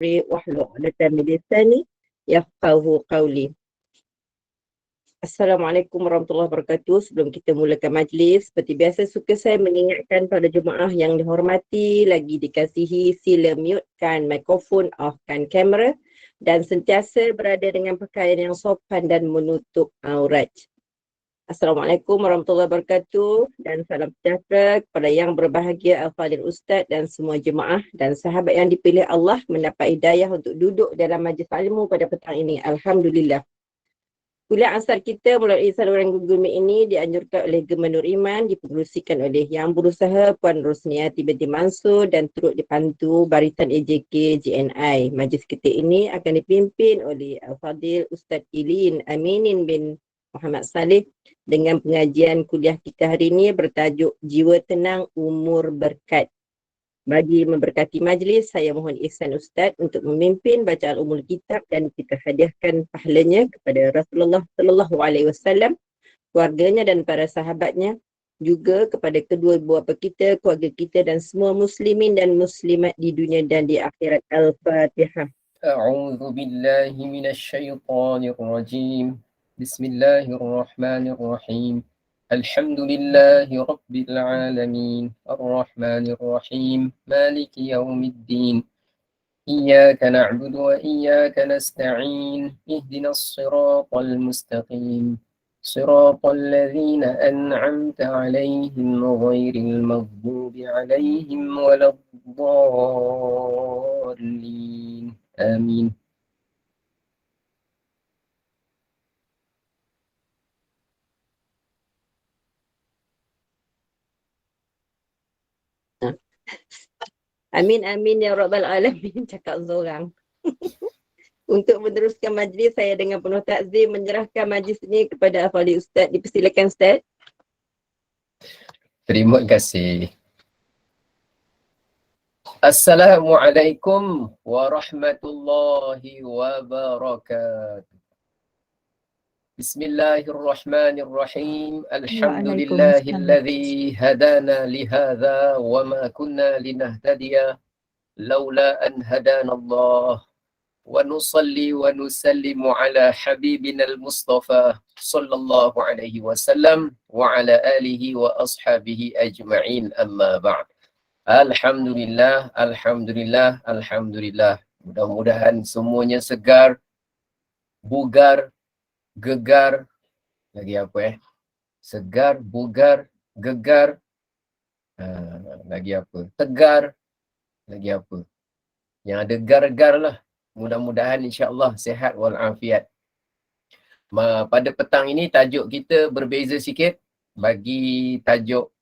واحلل عقدة من لساني يفقهوا قولي. Assalamualaikum warahmatullahi wabarakatuh. Sebelum kita mulakan majlis, seperti biasa suka saya mengingatkan pada jemaah yang dihormati, lagi dikasihi, sila mutekan mikrofon, offkan kamera dan sentiasa berada dengan pakaian yang sopan dan menutup aurat. Assalamualaikum warahmatullahi wabarakatuh dan salam sejahtera kepada yang berbahagia Al-Fadhil Ustaz dan semua jemaah dan sahabat yang dipilih Allah mendapat hidayah untuk duduk dalam majlis ilmu pada petang ini. Alhamdulillah. Kuliah asar kita melalui saluran Google Meet ini dianjurkan oleh Gemma Nur Iman, dipengerusikan oleh Yang Berusaha Puan Rosniati binti Mansur dan turut dipandu Barisan AJK JNI. Majlis kita ini akan dipimpin oleh Al-Fadhil Ustaz Ilin Aminin bin Muhammad Saleh dengan pengajian kuliah kita hari ini bertajuk Jiwa Tenang Umur Berkat. Bagi memberkati majlis, saya mohon ihsan Ustaz untuk memimpin bacaan umul kitab dan kita hadiahkan pahalanya kepada Rasulullah sallallahu alaihi wasallam, keluarganya dan para sahabatnya, juga kepada kedua ibu bapa kita, keluarga kita dan semua muslimin dan muslimat di dunia dan di akhirat. Al-Fatihah. A'udzu billahi minasyaitonir rajim. Bismillahirrahmanirrahim. Alhamdulillahi rabbil alamin. Arrahmanir rahim. Maliki yaumiddin. Iyyaka na'budu wa iyyaka nasta'in. Ihdinas siratal mustaqim. Siratal ladzina an'amta 'alaihim ghairil maghdubi 'alaihim waladdallin. Amin. Amin amin ya rabbal alamin, cakap seorang. Untuk meneruskan majlis, saya dengan penuh takzim menyerahkan majlis ini kepada Al-Fadhil Ustaz. Dipersilakan Ustaz. Terima kasih. Assalamualaikum warahmatullahi wabarakatuh. Bismillahirrahmanirrahim. Alhamdulillahilladzi hadana lihadza wa ma kunna linahtadiya laula an hadanallah. Wa nusalli wa nusallimu ala habibina al-Mustafa sallallahu alaihi wasallam wa ala alihi wa ashabihi ajma'in, amma ba'd. Alhamdulillah, alhamdulillah, alhamdulillah. Mudah-mudahan semuanya segar, bugar, gegar, lagi apa segar, bugar, gegar, lagi apa, tegar, lagi apa, yang ada gar-gar lah. Mudah-mudahan insyaAllah sihat walafiat. Pada petang ini tajuk kita berbeza sikit. Bagi tajuk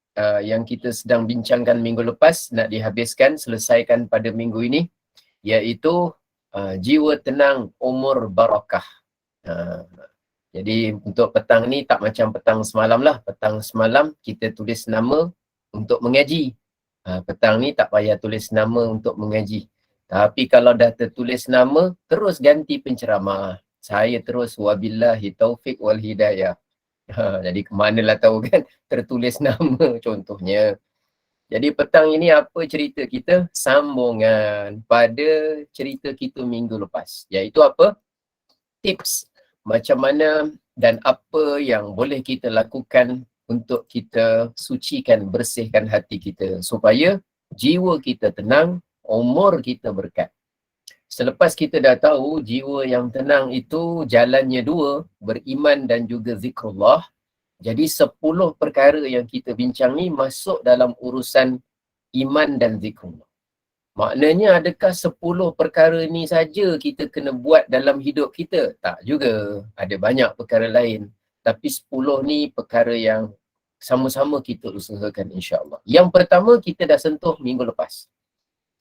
yang kita sedang bincangkan minggu lepas, nak dihabiskan, selesaikan pada minggu ini, iaitu jiwa tenang umur barakah. Jadi untuk petang ni tak macam petang semalam lah. Petang semalam kita tulis nama untuk mengaji. Petang ni tak payah tulis nama untuk mengaji. Tapi kalau dah tertulis nama, terus ganti penceramah. Saya terus wabillahi taufiq wal hidayah. Jadi kemanalah tahu kan, tertulis nama contohnya. Jadi petang ini apa cerita kita? Sambungan pada cerita kita minggu lepas. Iaitu apa? Tips macam mana dan apa yang boleh kita lakukan untuk kita sucikan, bersihkan hati kita supaya jiwa kita tenang, umur kita berkat. Selepas kita dah tahu jiwa yang tenang itu jalannya dua, beriman dan juga zikrullah. Jadi 10 perkara yang kita bincang ni masuk dalam urusan iman dan zikrullah. Maknanya adakah 10 perkara ni saja kita kena buat dalam hidup kita? Tak juga. Ada banyak perkara lain. Tapi 10 ni perkara yang sama-sama kita usahakan insya-Allah. Yang pertama kita dah sentuh minggu lepas.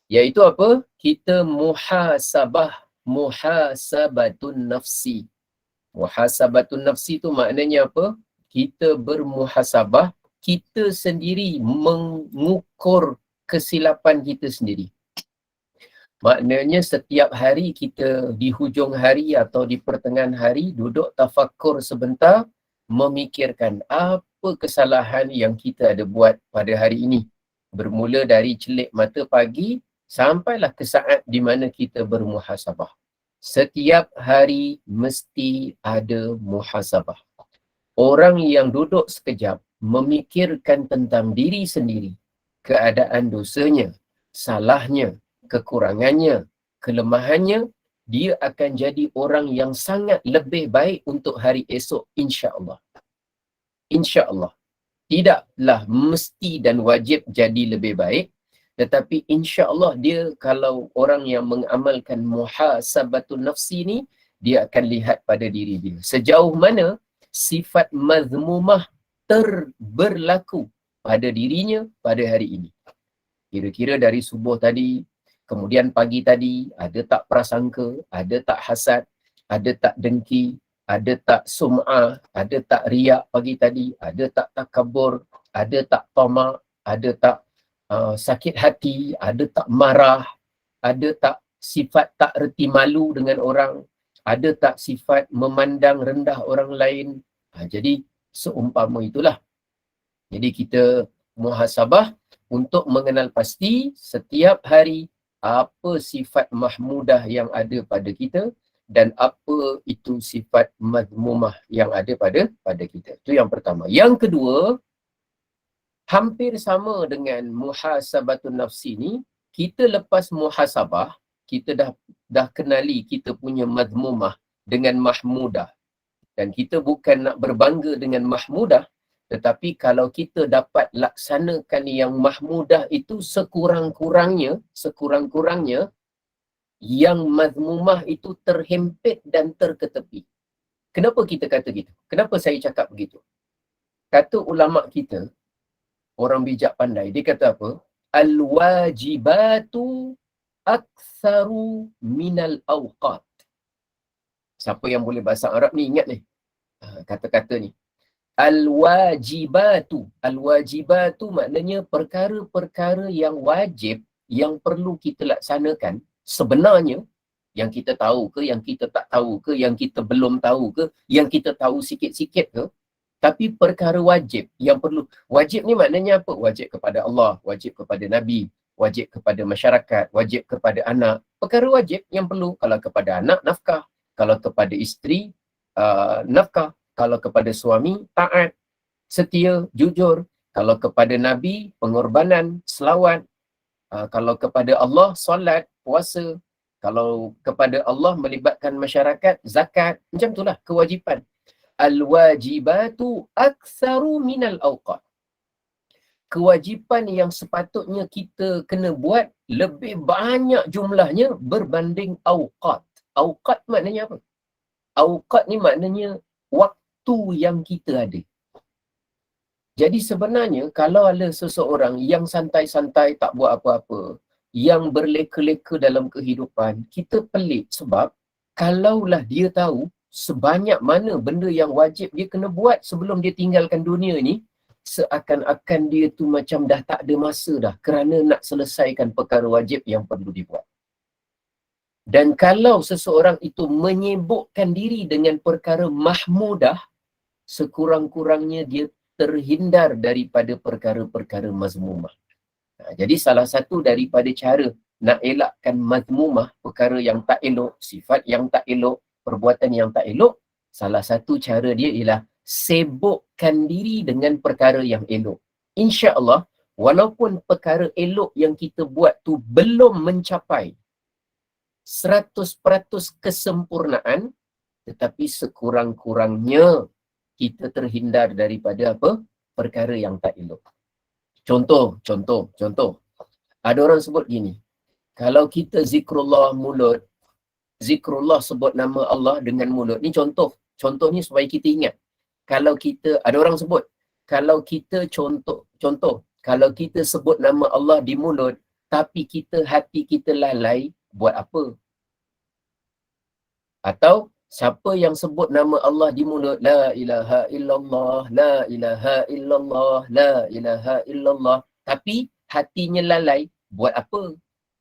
Iaitu apa? Kita muhasabatun nafsi. Muhasabatun nafsi tu maknanya apa? Kita bermuhasabah, kita sendiri mengukur kesilapan kita sendiri. Maknanya setiap hari kita di hujung hari atau di pertengahan hari duduk tafakur sebentar, memikirkan apa kesalahan yang kita ada buat pada hari ini. Bermula dari celik mata pagi Sampailah ke saat di mana kita bermuhasabah. Setiap hari mesti ada muhasabah. Orang yang duduk sekejap memikirkan tentang diri sendiri, keadaan dosanya, salahnya, kekurangannya, kelemahannya, dia akan jadi orang yang sangat lebih baik untuk hari esok, insya-Allah. Insya-Allah. Tidaklah mesti dan wajib jadi lebih baik, tetapi insya-Allah dia kalau orang yang mengamalkan muhasabatun nafsi ni, dia akan lihat pada diri dia. Sejauh mana sifat mazmumah berlaku pada dirinya pada hari ini. Kira-kira dari subuh tadi, kemudian pagi tadi, ada tak prasangka, ada tak hasad, ada tak dengki, ada tak sum'ah, ada tak riak pagi tadi, ada tak takabur, ada tak tamak, ada tak sakit hati, ada tak marah, ada tak sifat tak reti malu dengan orang, ada tak sifat memandang rendah orang lain. Jadi seumpama itulah. Jadi kita muhasabah untuk mengenal pasti setiap hari apa sifat mahmudah yang ada pada kita dan apa itu sifat madmumah yang ada pada kita. Itu yang pertama. Yang kedua, hampir sama dengan muhasabatun nafsi ni, kita lepas muhasabah, kita dah kenali kita punya madmumah dengan mahmudah. Dan kita bukan nak berbangga dengan mahmudah, tetapi kalau kita dapat laksanakan yang mahmudah itu sekurang-kurangnya yang mazmumah itu terhempit dan terketepi. Kenapa kita kata gitu? Kenapa saya cakap begitu? Kata ulama kita, orang bijak pandai, dia kata apa? Al-wajibatu aktsaru minal awqat. Siapa yang boleh bahasa Arab ni ingat ni kata-kata ni. Al-wajibatu. Al-wajibatu maknanya perkara-perkara yang wajib yang perlu kita laksanakan sebenarnya, yang kita tahu ke, yang kita tak tahu ke, yang kita belum tahu ke, yang kita tahu sikit-sikit ke, tapi perkara wajib yang perlu. Wajib ni maknanya apa? Wajib kepada Allah, wajib kepada Nabi, wajib kepada masyarakat, wajib kepada anak. Perkara wajib yang perlu. Kalau kepada anak, nafkah. Kalau kepada isteri, nafkah. Kalau kepada suami, taat, setia, jujur. Kalau kepada Nabi, pengorbanan, selawat. Kalau kepada Allah, solat, puasa. Kalau kepada Allah, melibatkan masyarakat, zakat. Macam itulah kewajipan. Al-wajibatu aktsaru minal awqat. Kewajipan yang sepatutnya kita kena buat lebih banyak jumlahnya berbanding awqat. Awqat maknanya apa? Awqat ni maknanya waktu yang kita ada. Jadi sebenarnya kalau ada seseorang yang santai-santai tak buat apa-apa, yang berleka-leka dalam kehidupan, kita pelik sebab kalaulah dia tahu sebanyak mana benda yang wajib dia kena buat sebelum dia tinggalkan dunia ni, seakan-akan dia tu macam dah tak ada masa dah kerana nak selesaikan perkara wajib yang perlu dibuat. Dan kalau seseorang itu menyibukkan diri dengan perkara mahmudah, sekurang-kurangnya dia terhindar daripada perkara-perkara mazmumah. Jadi salah satu daripada cara nak elakkan mazmumah, perkara yang tak elok, sifat yang tak elok, perbuatan yang tak elok, salah satu cara dia ialah sibukkan diri dengan perkara yang elok. Insya-Allah, walaupun perkara elok yang kita buat tu belum mencapai 100% kesempurnaan, tetapi sekurang-kurangnya kita terhindar daripada apa? Perkara yang tak elok. Contoh. Ada orang sebut gini, kalau kita zikrullah mulut, zikrullah sebut nama Allah dengan mulut. Ni contoh ni supaya kita ingat. Kalau kita, ada orang sebut, kalau kita contoh, kalau kita sebut nama Allah di mulut, tapi hati kita lalai, buat apa? Atau siapa yang sebut nama Allah di mulut, la ilaha illallah, la ilaha illallah, la ilaha illallah, tapi hatinya lalai, buat apa?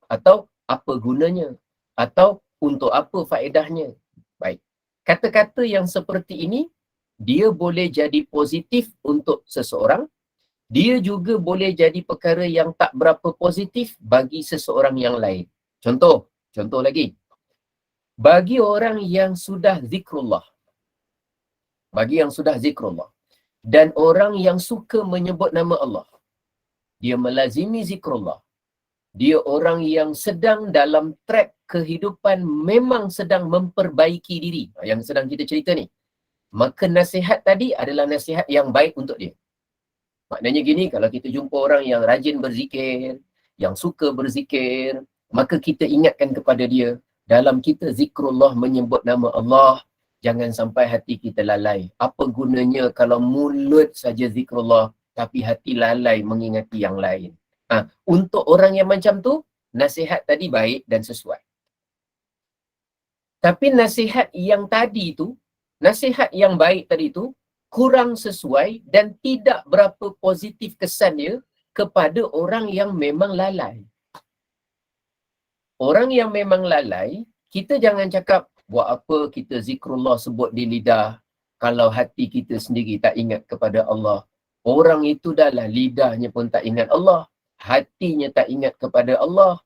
Atau apa gunanya? Atau untuk apa faedahnya? Baik. Kata-kata yang seperti ini, dia boleh jadi positif untuk seseorang, dia juga boleh jadi perkara yang tak berapa positif bagi seseorang yang lain. Contoh lagi. Bagi orang yang sudah zikrullah, dan orang yang suka menyebut nama Allah, dia melazimi zikrullah, dia orang yang sedang dalam track kehidupan memang sedang memperbaiki diri, yang sedang kita cerita ni, maka nasihat tadi adalah nasihat yang baik untuk dia. Maknanya gini, kalau kita jumpa orang yang rajin berzikir, yang suka berzikir, maka kita ingatkan kepada dia, dalam kita zikrullah menyebut nama Allah, jangan sampai hati kita lalai. Apa gunanya kalau mulut saja zikrullah, tapi hati lalai mengingati yang lain. Untuk orang yang macam tu, nasihat tadi baik dan sesuai. Tapi nasihat yang baik tadi tu, kurang sesuai dan tidak berapa positif kesannya kepada orang yang memang lalai. Orang yang memang lalai, kita jangan cakap, buat apa kita zikrullah sebut di lidah, kalau hati kita sendiri tak ingat kepada Allah. Orang itu dah lah lidahnya pun tak ingat Allah, hatinya tak ingat kepada Allah.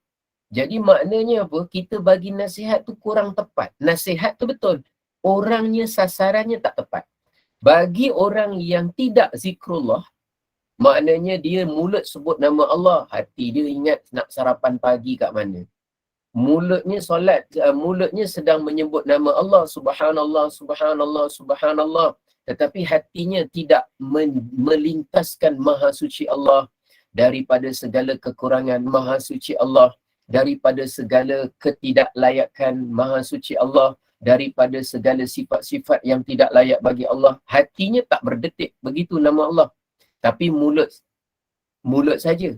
Jadi maknanya apa? Kita bagi nasihat tu kurang tepat. Nasihat tu betul, orangnya, sasarannya tak tepat. Bagi orang yang tidak zikrullah, maknanya dia mulut sebut nama Allah, hati dia ingat nak sarapan pagi kat mana. Mulutnya solat, mulutnya sedang menyebut nama Allah, subhanallah, subhanallah, subhanallah. Tetapi hatinya tidak melintaskan maha suci Allah, daripada segala kekurangan maha suci Allah, daripada segala ketidaklayakan maha suci Allah, daripada segala sifat-sifat yang tidak layak bagi Allah. Hatinya tak berdetik begitu nama Allah, tapi mulut saja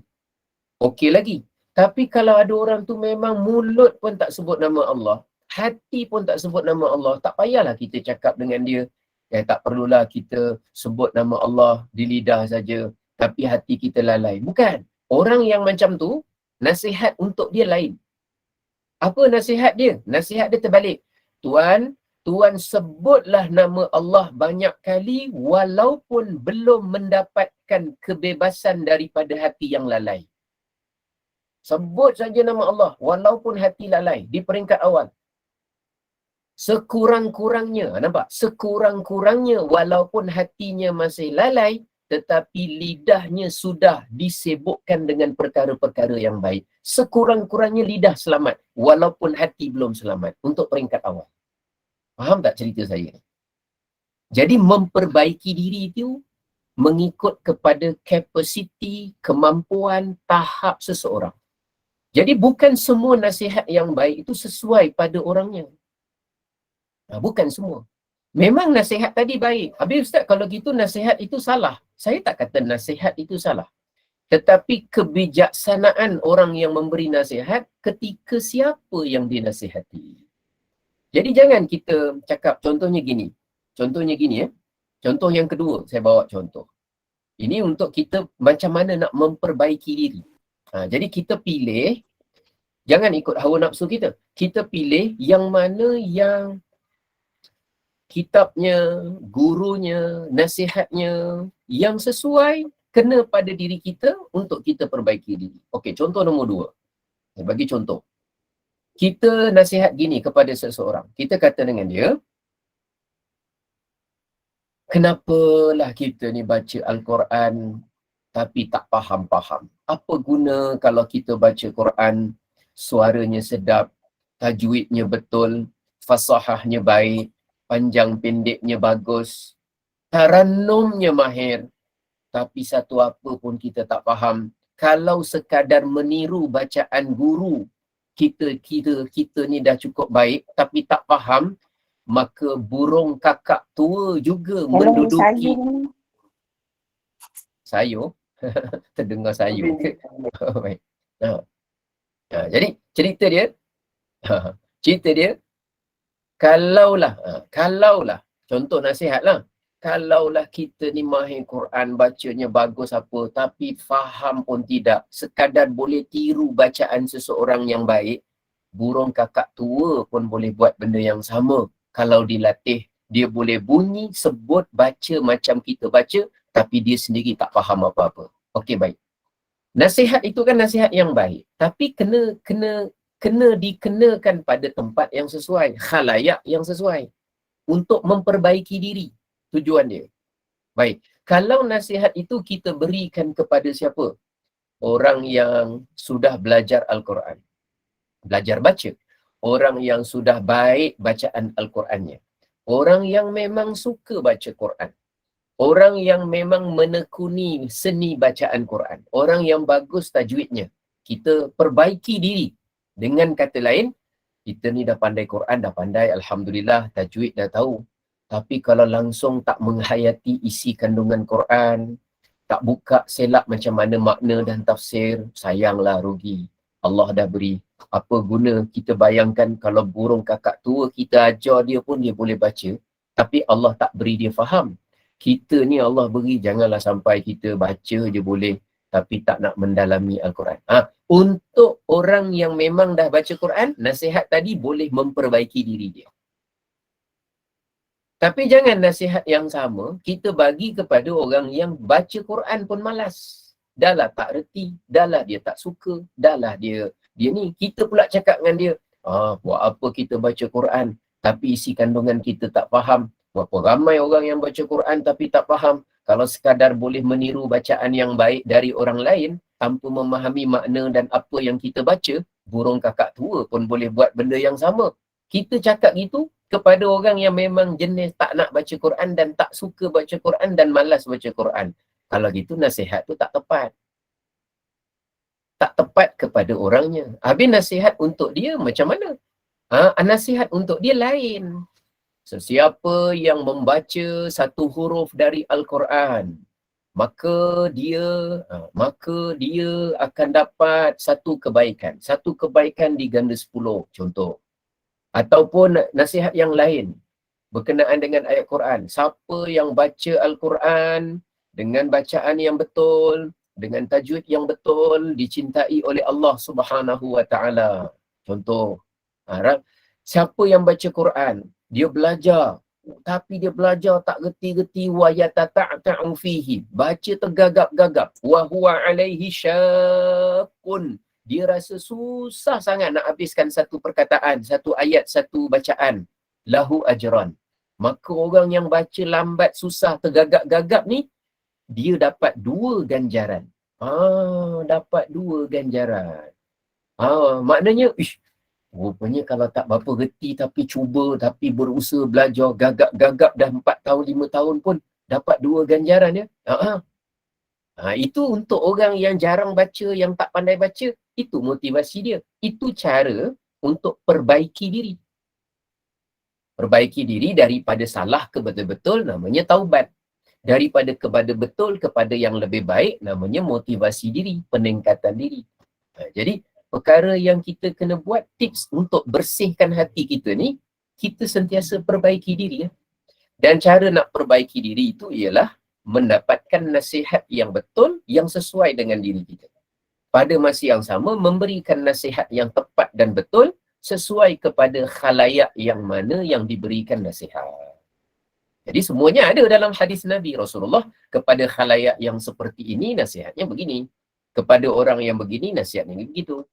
okey lagi. Tapi kalau ada orang tu memang mulut pun tak sebut nama Allah, hati pun tak sebut nama Allah, tak payahlah kita cakap dengan dia, tak perlulah kita sebut nama Allah di lidah saja, tapi hati kita lalai. Bukan. Orang yang macam tu, nasihat untuk dia lain. Apa nasihat dia? Nasihat dia terbalik. Tuan sebutlah nama Allah banyak kali walaupun belum mendapatkan kebebasan daripada hati yang lalai. Sebut saja nama Allah walaupun hati lalai di peringkat awal. Sekurang-kurangnya, nampak? Sekurang-kurangnya walaupun hatinya masih lalai, tetapi lidahnya sudah disibukkan dengan perkara-perkara yang baik. Sekurang-kurangnya lidah selamat walaupun hati belum selamat, untuk peringkat awal. Faham tak cerita saya? Jadi memperbaiki diri itu mengikut kepada kapasiti, kemampuan, tahap seseorang. Jadi bukan semua nasihat yang baik itu sesuai pada orangnya. Bukan semua. Memang nasihat tadi baik. Habis Ustaz, kalau gitu nasihat itu salah. Saya tak kata nasihat itu salah. Tetapi kebijaksanaan orang yang memberi nasihat ketika siapa yang dinasihati. Jadi jangan kita cakap, contohnya gini ya. Contoh yang kedua, saya bawa contoh. Ini untuk kita macam mana nak memperbaiki diri. Jadi kita pilih, jangan ikut hawa nafsu kita. Kita pilih yang mana yang kitabnya, gurunya, nasihatnya yang sesuai, kena pada diri kita untuk kita perbaiki diri. Okey, contoh nombor 2. Saya bagi contoh. Kita nasihat gini kepada seseorang. Kita kata dengan dia, kenapalah kita ni baca Al-Quran tapi tak faham-faham. Apa guna kalau kita baca Quran, suaranya sedap, tajwidnya betul, fasahahnya baik, panjang pendeknya bagus, tarannumnya mahir, tapi satu apa pun kita tak faham. Kalau sekadar meniru bacaan guru, kita ni dah cukup baik, tapi tak faham, maka burung kakak tua juga menduduki sayur. Terdengar sayur ke? Baik. Jadi cerita dia, kalaulah contoh nasihat lah, kalaulah kita ni mahir Quran, bacanya bagus apa, tapi faham pun tidak, sekadar boleh tiru bacaan seseorang yang baik, burung kakak tua pun boleh buat benda yang sama. Kalau dilatih, dia boleh bunyi, sebut, baca macam kita baca, tapi dia sendiri tak faham apa-apa. Okey, baik. Nasihat itu kan nasihat yang baik, tapi kena dikenakan pada tempat yang sesuai, khalayak yang sesuai untuk memperbaiki diri. Tujuan dia. Baik. Kalau nasihat itu kita berikan kepada siapa? Orang yang sudah belajar Al-Quran. Belajar baca. Orang yang sudah baik bacaan Al-Qurannya. Orang yang memang suka baca Quran. Orang yang memang menekuni seni bacaan Quran. Orang yang bagus tajwidnya. Kita perbaiki diri. Dengan kata lain, kita ni dah pandai Quran, dah pandai, Alhamdulillah, tajwid dah tahu. Tapi kalau langsung tak menghayati isi kandungan Quran, tak buka selak macam mana makna dan tafsir, sayanglah, rugi. Allah dah beri. Apa guna kita bayangkan kalau burung kakak tua kita ajar dia pun dia boleh baca, tapi Allah tak beri dia faham. Kita ni Allah beri, janganlah sampai kita baca je boleh, tapi tak nak mendalami Al-Quran. Untuk orang yang memang dah baca Quran, nasihat tadi boleh memperbaiki diri dia. Tapi jangan nasihat yang sama kita bagi kepada orang yang baca Quran pun malas. Dah lah tak reti, dah lah dia tak suka, dah lah dia ni. Kita pula cakap dengan dia, buat apa kita baca Quran tapi isi kandungan kita tak faham. Berapa ramai orang yang baca Quran tapi tak faham. Kalau sekadar boleh meniru bacaan yang baik dari orang lain tanpa memahami makna dan apa yang kita baca, burung kakak tua pun boleh buat benda yang sama. Kita cakap gitu kepada orang yang memang jenis tak nak baca Quran dan tak suka baca Quran dan malas baca Quran. Kalau gitu nasihat tu tak tepat. Tak tepat kepada orangnya. Habis nasihat untuk dia macam mana? Nasihat untuk dia lain. Sesiapa yang membaca satu huruf dari Al-Quran, maka dia akan dapat satu kebaikan. Satu kebaikan diganda 10, contoh. Ataupun nasihat yang lain berkenaan dengan ayat Quran. Siapa yang baca Al-Quran dengan bacaan yang betul, dengan tajwid yang betul, dicintai oleh Allah Subhanahu wa taala. Contoh, siapa yang baca Quran, dia belajar, tapi dia belajar tak reti-reti, wa yatata'ta'u fihi, baca tergagap-gagap, wa huwa alaihi syaqqun, dia rasa susah sangat nak habiskan satu perkataan, satu ayat, satu bacaan, lahu ajran. Maka orang yang baca lambat, susah, tergagap-gagap ni, dia dapat 2 ganjaran. Dapat 2 ganjaran. Maknanya, rupanya kalau tak berapa reti tapi cuba, tapi berusaha belajar, gagap-gagap dah 4 tahun, 5 tahun pun dapat 2 ganjaran ya. Itu untuk orang yang jarang baca, yang tak pandai baca, itu motivasi dia. Itu cara untuk perbaiki diri. Perbaiki diri daripada salah ke betul-betul namanya taubat. Daripada kepada betul kepada yang lebih baik namanya motivasi diri, peningkatan diri. Jadi perkara yang kita kena buat, tips untuk bersihkan hati kita ni, kita sentiasa perbaiki diri. Dan cara nak perbaiki diri itu ialah mendapatkan nasihat yang betul, yang sesuai dengan diri kita. Pada masa yang sama, memberikan nasihat yang tepat dan betul, sesuai kepada khalayak yang mana yang diberikan nasihat. Jadi semuanya ada dalam hadis Nabi Rasulullah. Kepada khalayak yang seperti ini, nasihatnya begini. Kepada orang yang begini, nasihatnya begitu.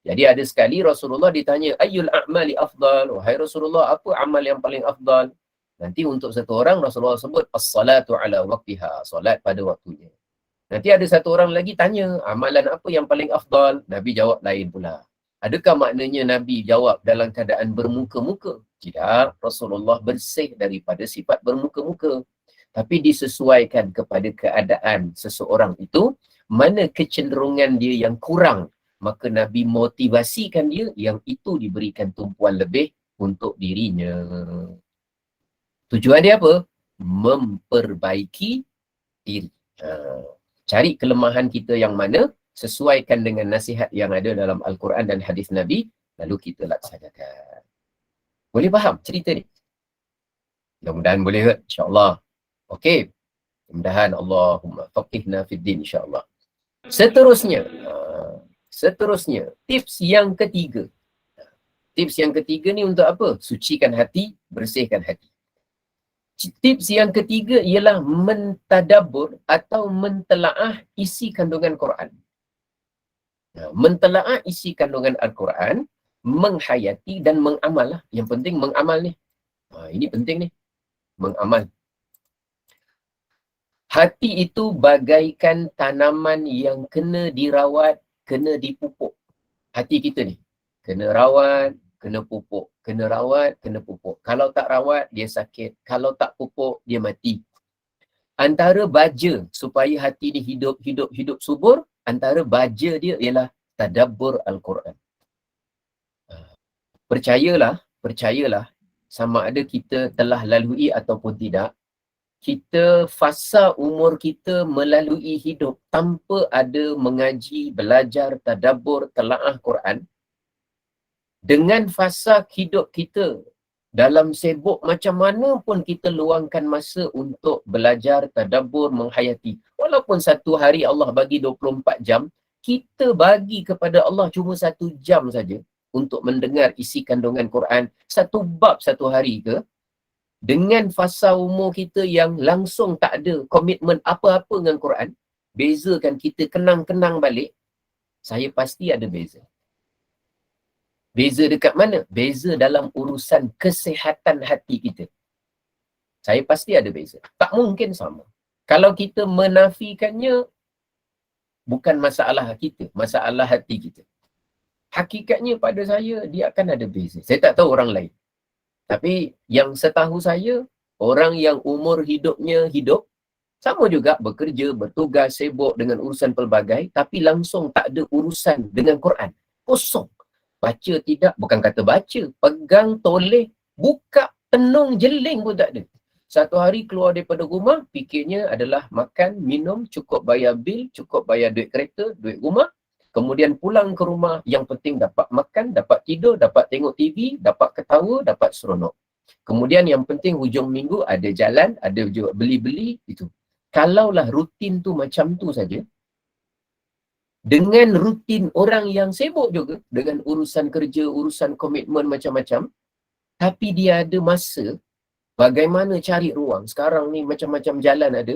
Jadi ada sekali Rasulullah ditanya, ayyul a'mali afdal? Wahai Rasulullah, apa amal yang paling afdal? Nanti untuk satu orang Rasulullah sebut as-salatu ala waqtiha, solat pada waktunya. Nanti ada satu orang lagi tanya, amalan apa yang paling afdal? Nabi jawab lain pula. Adakah maknanya Nabi jawab dalam keadaan bermuka-muka? Tidak, Rasulullah bersih daripada sifat bermuka-muka. Tapi disesuaikan kepada keadaan seseorang itu, mana kecenderungan dia yang kurang, maka Nabi motivasikan dia yang itu diberikan tumpuan lebih untuk dirinya. Tujuan dia apa? Memperbaiki diri. Cari kelemahan kita yang mana, sesuaikan dengan nasihat yang ada dalam Al-Quran dan hadis Nabi, lalu kita laksanakan. Boleh faham cerita ni? Mudah-mudahan boleh ke? InsyaAllah. Okey. Mudah-mudahan Allahumma faqihna fid din insyaAllah. Seterusnya, tips yang ketiga. Tips yang ketiga ni untuk apa? Sucikan hati, bersihkan hati. Tips yang ketiga ialah mentadabbur atau mentelaah isi kandungan Quran. Mentelaah isi kandungan Al-Quran, menghayati dan mengamal lah. Yang penting mengamal ni. Ini penting ni, mengamal. Hati itu bagaikan tanaman yang kena dirawat, kena dipupuk. Hati kita ni, kena rawat, kena pupuk. Kena rawat, kena pupuk. Kalau tak rawat, dia sakit. Kalau tak pupuk, dia mati. Antara baja supaya hati ni hidup subur, antara baja dia ialah tadabbur Al-Quran. Percayalah, sama ada kita telah lalui ataupun tidak, kita fasa umur kita melalui hidup tanpa ada mengaji, belajar, tadabbur, telaah Quran. Dengan fasa hidup kita dalam sibuk macam mana pun kita luangkan masa untuk belajar, tadabbur, menghayati. Walaupun satu hari Allah bagi 24 jam, kita bagi kepada Allah cuma 1 jam saja untuk mendengar isi kandungan Quran, 1 bab 1 hari ke, dengan fasa umur kita yang langsung tak ada komitmen apa-apa dengan Quran, bezakan kita kenang-kenang balik, saya pasti ada beza. Beza dekat mana? Beza dalam urusan kesihatan hati kita. Saya pasti ada beza. Tak mungkin sama. Kalau kita menafikannya, bukan masalah kita, masalah hati kita. Hakikatnya pada saya, dia akan ada beza. Saya tak tahu orang lain. Tapi yang setahu saya, orang yang umur hidupnya hidup, sama juga bekerja, bertugas, sibuk dengan urusan pelbagai, tapi langsung tak ada urusan dengan Quran. Kosong. Baca tidak, bukan kata baca, pegang, toleh, buka, tenung, jeling pun tak ada. Satu hari keluar daripada rumah, fikirnya adalah makan, minum, cukup bayar bil, cukup bayar duit kereta, duit rumah. Kemudian pulang ke rumah, yang penting dapat makan, dapat tidur, dapat tengok TV, dapat ketawa, dapat seronok. Kemudian yang penting hujung minggu ada jalan, ada beli-beli, itu. Kalaulah rutin tu macam tu saja, dengan rutin orang yang sibuk juga, dengan urusan kerja, urusan komitmen macam-macam, tapi dia ada masa, bagaimana cari ruang. Sekarang ni macam-macam jalan ada,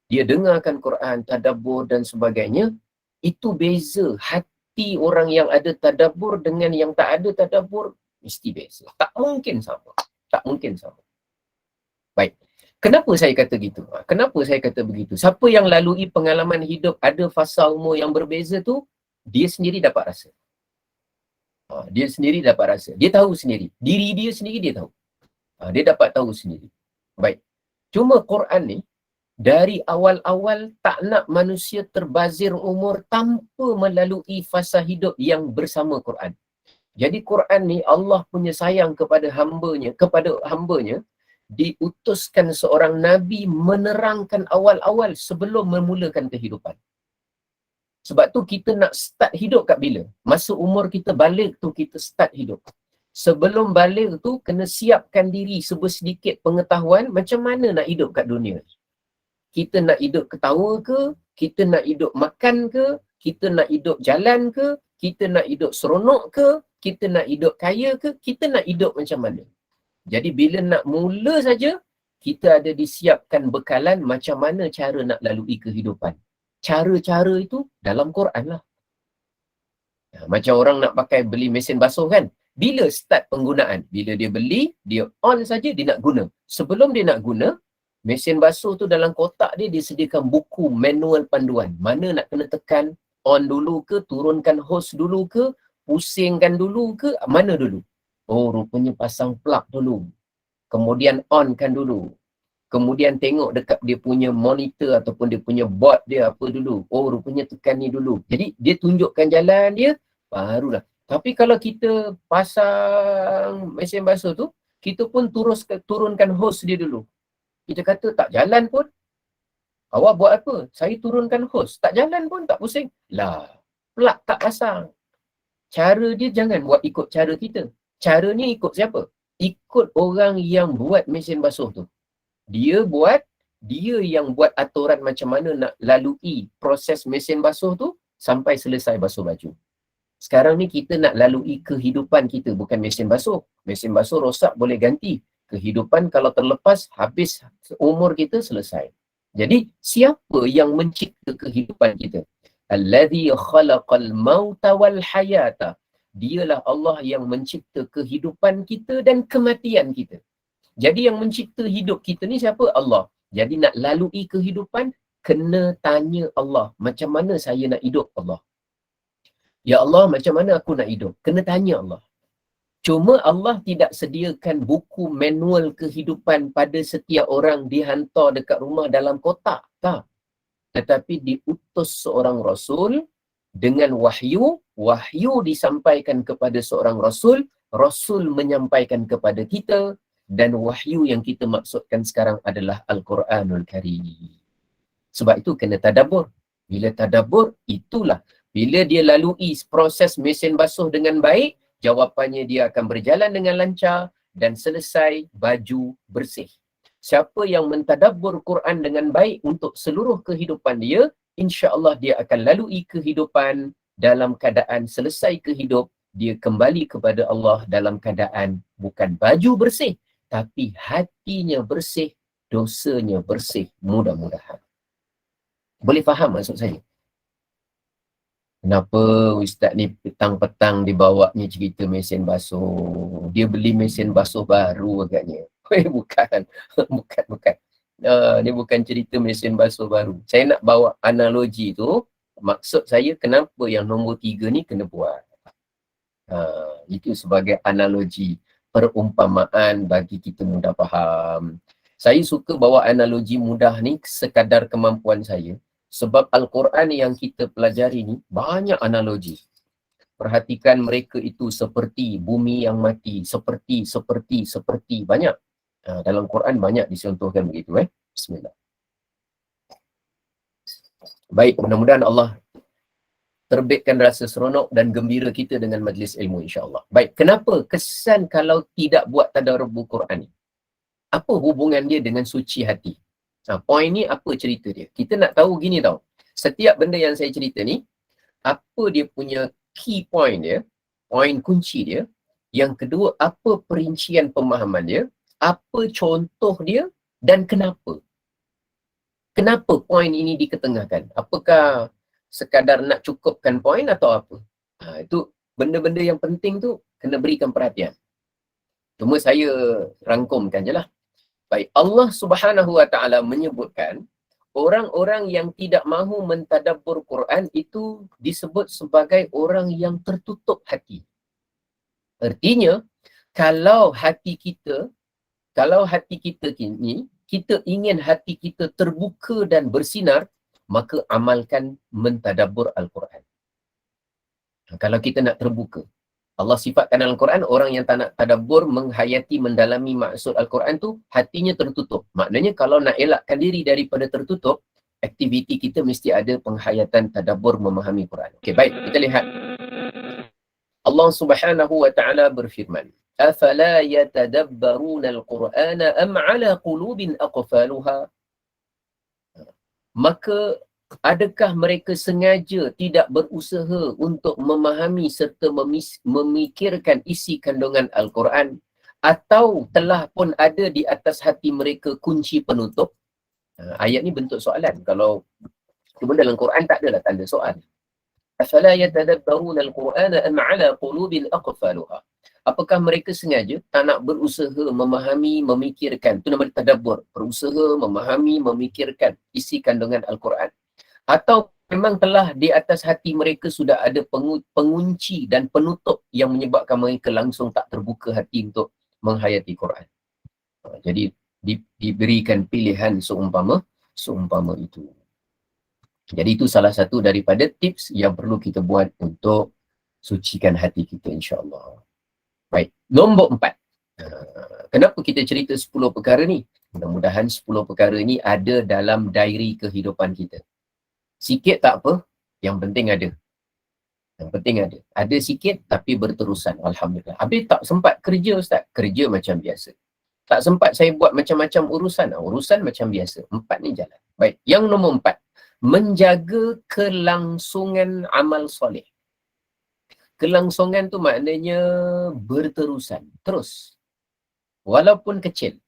dia dengarkan Quran, tadabbur dan sebagainya. Itu beza. Hati orang yang ada tadabbur dengan yang tak ada tadabbur, mesti beza. Tak mungkin sama. Tak mungkin sama. Baik. Kenapa saya kata gitu? Kenapa saya kata begitu? Siapa yang lalui pengalaman hidup ada fasa umur yang berbeza tu, dia sendiri dapat rasa. Dia sendiri dapat rasa. Dia tahu sendiri. Diri dia sendiri dia tahu. Dia dapat tahu sendiri. Baik. Cuma Quran ni, dari awal-awal tak nak manusia terbazir umur tanpa melalui fasa hidup yang bersama Quran. Jadi Quran ni Allah punya sayang kepada hambanya, diutuskan seorang Nabi menerangkan awal-awal sebelum memulakan kehidupan. Sebab tu kita nak start hidup kat bila? Masa umur kita balik tu kita start hidup. Sebelum balik tu kena siapkan diri sebersedikit pengetahuan macam mana nak hidup kat dunia. Kita nak hidup ketawa ke? Kita nak hidup makan ke? Kita nak hidup jalan ke? Kita nak hidup seronok ke? Kita nak hidup kaya ke? Kita nak hidup macam mana? Jadi bila nak mula saja, kita ada disiapkan bekalan macam mana cara nak lalui kehidupan. Cara-cara itu dalam Quran lah. Macam orang nak pakai beli mesin basuh kan? Bila start penggunaan? Bila dia beli, dia on saja dia nak guna. Sebelum dia nak guna, mesin basuh tu dalam kotak dia disediakan buku manual panduan. Mana nak kena tekan, on dulu ke, turunkan hose dulu ke, pusingkan dulu ke, mana dulu? Oh, rupanya pasang plug dulu. Kemudian onkan dulu. Kemudian tengok dekat dia punya monitor ataupun dia punya board dia apa dulu. Oh, rupanya tekan ni dulu. Jadi, dia tunjukkan jalan dia, barulah. Tapi kalau kita pasang mesin basuh tu, kita pun turunkan hose dia dulu. Kita kata tak jalan pun. Awak buat apa? Saya turunkan hose. Tak jalan pun, tak pusing. Lah, plug tak pasang. Cara dia jangan buat ikut cara kita. Caranya ikut siapa? Ikut orang yang buat mesin basuh tu. Dia yang buat aturan macam mana nak lalui proses mesin basuh tu sampai selesai basuh baju. Sekarang ni kita nak lalui kehidupan kita, bukan mesin basuh. Mesin basuh rosak boleh ganti. Kehidupan kalau terlepas, habis umur kita, selesai. Jadi, siapa yang mencipta kehidupan kita? Allazi khalaqal mauta wal hayata. Dialah Allah yang mencipta kehidupan kita dan kematian kita. Jadi yang mencipta hidup kita ni siapa? Allah. Jadi nak lalui kehidupan, kena tanya Allah. Macam mana saya nak hidup, Allah? Ya Allah, macam mana aku nak hidup? Kena tanya Allah. Cuma Allah tidak sediakan buku manual kehidupan pada setiap orang dihantar dekat rumah dalam kotak. Tak. Tetapi diutus seorang Rasul dengan wahyu. Wahyu disampaikan kepada seorang Rasul. Rasul menyampaikan kepada kita. Dan wahyu yang kita maksudkan sekarang adalah Al-Quranul Karim. Sebab itu kena tadabbur. Bila tadabbur, itulah. Bila dia lalui proses mesin basuh dengan baik, jawapannya dia akan berjalan dengan lancar dan selesai baju bersih. Siapa yang mentadabbur Quran dengan baik untuk seluruh kehidupan dia, insya-Allah dia akan lalui kehidupan dalam keadaan selesai kehidup, dia kembali kepada Allah dalam keadaan bukan baju bersih, tapi hatinya bersih, dosanya bersih, mudah-mudahan. Boleh faham maksud saya? Kenapa Ustaz ni petang-petang dibawanya cerita mesin basuh? Dia beli mesin basuh baru agaknya. Bukan. Bukan. Dia bukan cerita mesin basuh baru. Saya nak bawa analogi tu. Maksud saya kenapa yang nombor 3 ni kena buat. Itu sebagai analogi, perumpamaan bagi kita mudah faham. Saya suka bawa analogi mudah ni sekadar kemampuan saya. Sebab Al-Quran yang kita pelajari ni banyak analogi. Perhatikan mereka itu seperti bumi yang mati, seperti. Banyak. Dalam Quran banyak dicontohkan begitu. Bismillah. Baik, mudah-mudahan Allah terbitkan rasa seronok dan gembira kita dengan majlis ilmu insya-Allah. Baik, kenapa kesan kalau tidak buat tadabbur Quran ni? Apa hubungan dia dengan suci hati? Poin ni apa cerita dia? Kita nak tahu gini tau. Setiap benda yang saya cerita ni, apa dia punya key point dia, poin kunci dia. Yang kedua, apa perincian pemahaman dia, apa contoh dia dan kenapa. Kenapa poin ini diketengahkan? Apakah sekadar nak cukupkan poin atau apa? Itu benda-benda yang penting tu kena berikan perhatian. Cuma saya rangkumkan je lah. Baik, Allah Subhanahu Wa Taala menyebutkan orang-orang yang tidak mahu mentadabbur Quran itu disebut sebagai orang yang tertutup hati. Artinya, kalau hati kita kini, kita ingin hati kita terbuka dan bersinar, maka amalkan mentadabbur Al-Quran. Kalau kita nak terbuka, Allah sifatkan dalam Al-Quran, orang yang tak nak tadabbur, menghayati, mendalami maksud Al-Quran tu, hatinya tertutup. Maknanya kalau nak elakkan diri daripada tertutup, aktiviti kita mesti ada penghayatan, tadabbur, memahami Quran. Okey, baik, kita lihat. Allah Subhanahu Wa Taala berfirman, "Afala yatadabbaruna al-Qur'ana am 'ala qulubin aqfaluha?" Maka adakah mereka sengaja tidak berusaha untuk memahami serta memikirkan isi kandungan Al-Quran, atau telah pun ada di atas hati mereka kunci penutup? Ayat ni bentuk soalan. Kalau cuma dalam Quran tak adalah tanda soal. Afala yatadabbaruna al-Qur'ana am 'ala qulubin aqfaluha? Apakah mereka sengaja tak nak berusaha memahami, memikirkan? Itu nama tadabbur. Berusaha memahami, memikirkan isi kandungan Al-Quran. Atau memang telah di atas hati mereka sudah ada pengunci dan penutup yang menyebabkan mereka langsung tak terbuka hati untuk menghayati Quran. Jadi diberikan pilihan seumpama itu. Jadi itu salah satu daripada tips yang perlu kita buat untuk sucikan hati kita insya-Allah. Baik, nombor 4. Kenapa kita cerita 10 perkara ni? Mudah-mudahan 10 perkara ni ada dalam diary kehidupan kita. Sikit tak apa, yang penting ada. Yang penting ada. Ada sikit tapi berterusan. Alhamdulillah. Habis tak sempat kerja Ustaz? Kerja macam biasa. Tak sempat saya buat macam-macam urusan. Urusan macam biasa. 4 ni jalan. Baik, yang nombor 4. Menjaga kelangsungan amal soleh. Kelangsungan tu maknanya berterusan. Terus. walaupun kecil.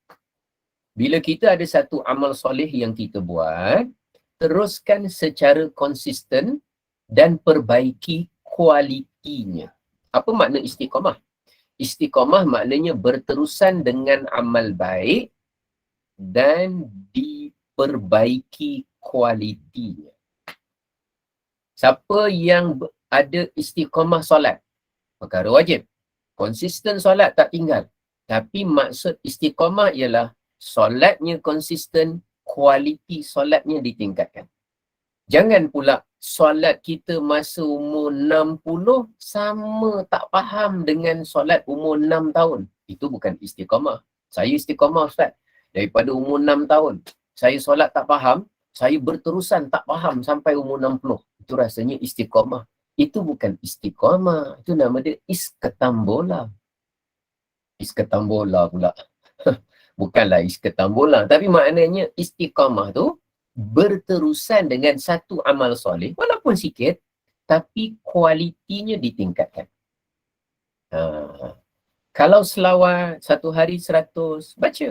Bila kita ada satu amal soleh yang kita buat, teruskan secara konsisten dan perbaiki kualitinya. Apa makna istiqamah? Istiqamah maknanya berterusan dengan amal baik dan diperbaiki kualitinya. Siapa yang ada istiqamah solat, perkara wajib. Konsisten solat tak tinggal. Tapi maksud istiqamah ialah solatnya konsisten, kualiti solatnya ditingkatkan. Jangan pula solat kita masa umur 60 sama tak faham dengan solat umur 6 tahun. Itu bukan istiqamah. Saya istiqamah Ustaz. Daripada umur 6 tahun. Saya solat tak faham. Saya berterusan tak faham sampai umur 60. Itu rasanya istiqamah. Itu bukan istiqamah. Itu nama dia isketambola. Isketambola pula. Bukanlah isketambola. Tapi maknanya istiqamah tu berterusan dengan satu amal soleh, walaupun sikit, tapi kualitinya ditingkatkan. Kalau selawat satu hari 100, baca.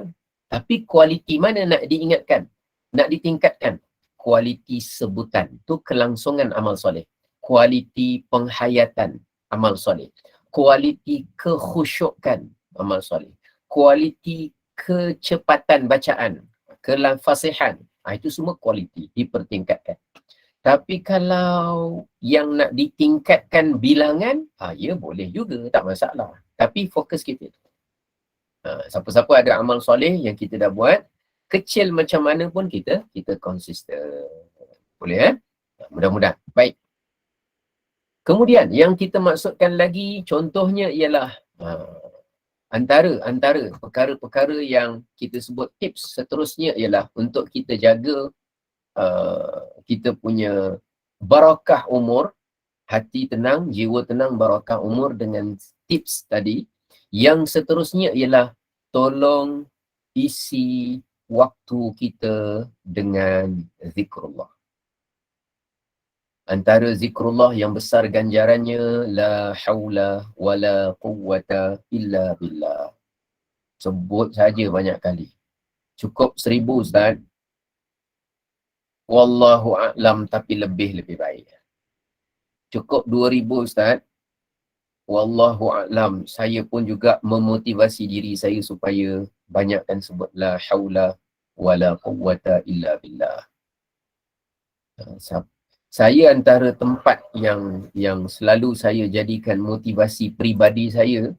Tapi kualiti mana nak diingatkan? Nak ditingkatkan? Kualiti sebutan. Itu kelangsungan amal soleh. Kualiti penghayatan amal soleh. Kualiti kekhusyukan amal soleh. Kualiti kecepatan bacaan. Kelafasihan. Itu semua kualiti dipertingkatkan. Tapi kalau yang nak ditingkatkan bilangan, ya boleh juga, tak masalah. Tapi fokus kita. Siapa-siapa ada amal soleh yang kita dah buat, kecil macam mana pun kita konsisten. Boleh mudah-mudahan. Baik. Kemudian yang kita maksudkan lagi, contohnya ialah antara perkara-perkara yang kita sebut tips seterusnya ialah untuk kita jaga kita punya barakah umur, hati tenang, jiwa tenang, barakah umur dengan tips tadi. Yang seterusnya ialah tolong isi waktu kita dengan zikrullah. Antara zikrullah yang besar ganjarannya, la haula wala quwwata illa billah. Sebut saja banyak kali. Cukup 1000 Ustaz. Wallahu a'lam, tapi lebih baik. Cukup 2000 Ustaz. Wallahu a'lam. Saya pun juga memotivasi diri saya supaya banyakkan sebut la haula wala quwwata illa billah. Saya antara tempat yang selalu saya jadikan motivasi peribadi saya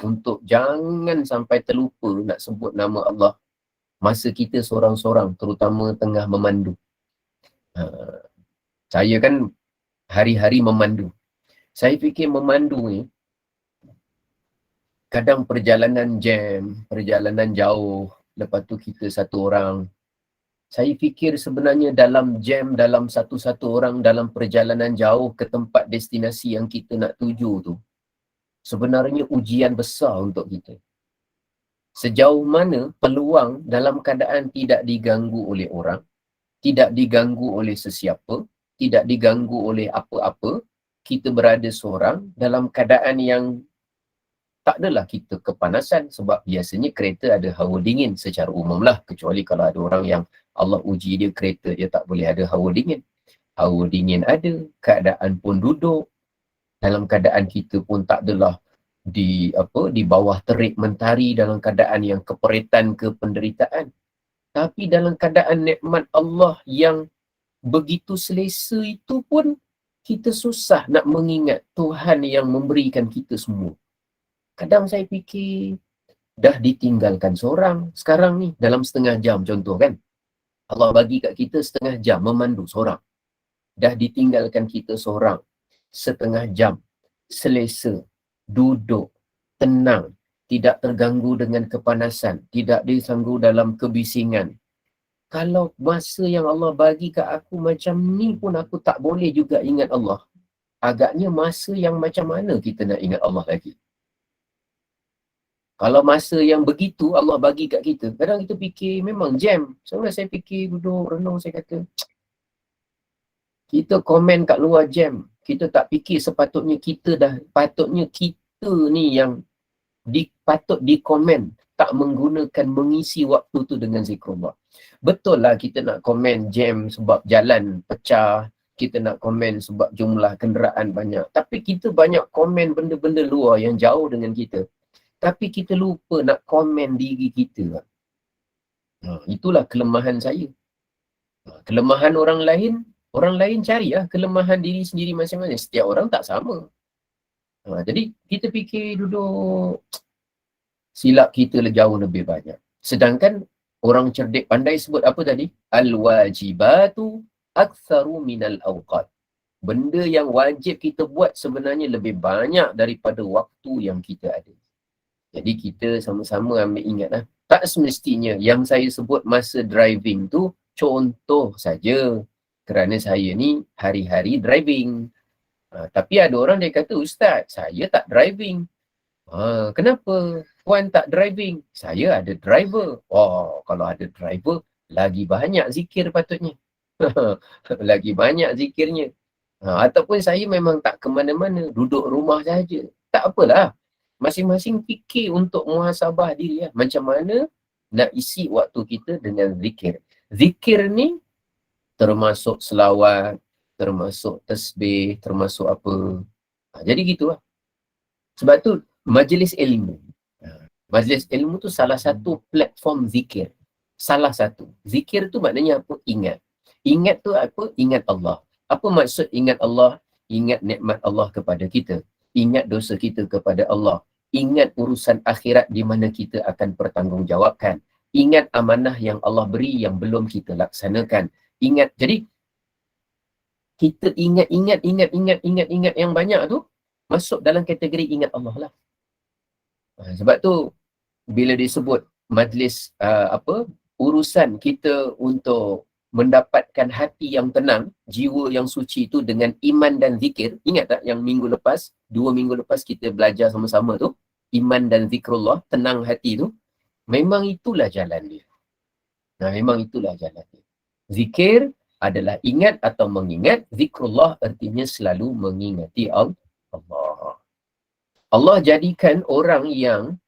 untuk jangan sampai terlupa nak sebut nama Allah masa kita seorang-seorang, terutama tengah memandu. Saya kan hari-hari memandu. Saya fikir memandu ni, kadang perjalanan jam, perjalanan jauh, lepas tu kita satu orang. Saya fikir sebenarnya dalam jam, dalam satu-satu orang dalam perjalanan jauh ke tempat destinasi yang kita nak tuju tu, sebenarnya ujian besar untuk kita. Sejauh mana peluang dalam keadaan tidak diganggu oleh orang, tidak diganggu oleh sesiapa, tidak diganggu oleh apa-apa, kita berada seorang dalam keadaan yang tak adalah kita kepanasan, sebab biasanya kereta ada hawa dingin secara umum lah, kecuali kalau ada orang yang Allah uji dia kereta dia tak boleh ada hawa dingin. Hawa dingin ada, keadaan pun duduk, dalam keadaan kita pun tak adalah di bawah terik mentari dalam keadaan yang keperitan ke penderitaan. Tapi dalam keadaan nikmat Allah yang begitu selesa itu pun kita susah nak mengingat Tuhan yang memberikan kita semua. Kadang saya fikir, dah ditinggalkan seorang sekarang ni dalam setengah jam contoh kan. Allah bagi kat kita setengah jam memandu seorang. Dah ditinggalkan kita seorang setengah jam, selesa, duduk, tenang, tidak terganggu dengan kepanasan, tidak disanggu dalam kebisingan. Kalau masa yang Allah bagi kat aku macam ni pun aku tak boleh juga ingat Allah. Agaknya masa yang macam mana kita nak ingat Allah lagi? Kalau masa yang begitu Allah bagi kat kita, kadang kita fikir memang jam. Sebenarnya saya fikir, duduk renung, saya kata, kita komen kat luar jam. Kita tak fikir patutnya kita ni yang patut dikomen, tak menggunakan mengisi waktu tu dengan zikrullah. Betul lah kita nak komen jam sebab jalan pecah, kita nak komen sebab jumlah kenderaan banyak, tapi kita banyak komen benda-benda luar yang jauh dengan kita. Tapi kita lupa nak komen diri kita. Itulah kelemahan saya. Kelemahan orang lain cari kelemahan diri sendiri masing-masing. Setiap orang tak sama. Jadi kita fikir duduk, silap kita jauh lebih banyak. Sedangkan orang cerdik pandai sebut apa tadi? Al-wajibatu aktsaru minal awqat. Benda yang wajib kita buat sebenarnya lebih banyak daripada waktu yang kita ada. Jadi kita sama-sama ambil ingatlah. Tak semestinya yang saya sebut masa driving tu contoh saja. Kerana saya ni hari-hari driving. Tapi ada orang dia kata, Ustaz, saya tak driving. Kenapa Puan tak driving? Saya ada driver. Kalau ada driver, lagi banyak zikir patutnya. Lagi banyak zikirnya. Ataupun saya memang tak ke mana-mana, duduk rumah saja. Tak apalah. Masing-masing fikir untuk muhasabah diri. Macam mana nak isi waktu kita dengan zikir. Zikir ni termasuk selawat, termasuk tasbih, termasuk apa. Jadi gitulah. Sebab tu majlis ilmu. Majlis ilmu tu salah satu platform zikir. Salah satu. Zikir tu maknanya apa? Ingat. Ingat tu apa? Ingat Allah. Apa maksud ingat Allah? Ingat nikmat Allah kepada kita. Ingat dosa kita kepada Allah. Ingat urusan akhirat di mana kita akan pertanggungjawabkan. Ingat amanah yang Allah beri yang belum kita laksanakan. Ingat. Jadi kita ingat yang banyak tu masuk dalam kategori ingat Allah lah. Sebab tu bila disebut majlis urusan kita untuk mendapatkan hati yang tenang, jiwa yang suci tu dengan iman dan zikir. Ingat tak yang minggu lepas, 2 minggu lepas kita belajar sama-sama tu, iman dan zikrullah, tenang hati tu, memang itulah jalan dia. Memang itulah jalan dia. Zikir adalah ingat atau mengingat, zikrullah artinya selalu mengingati Allah. Allah jadikan orang yang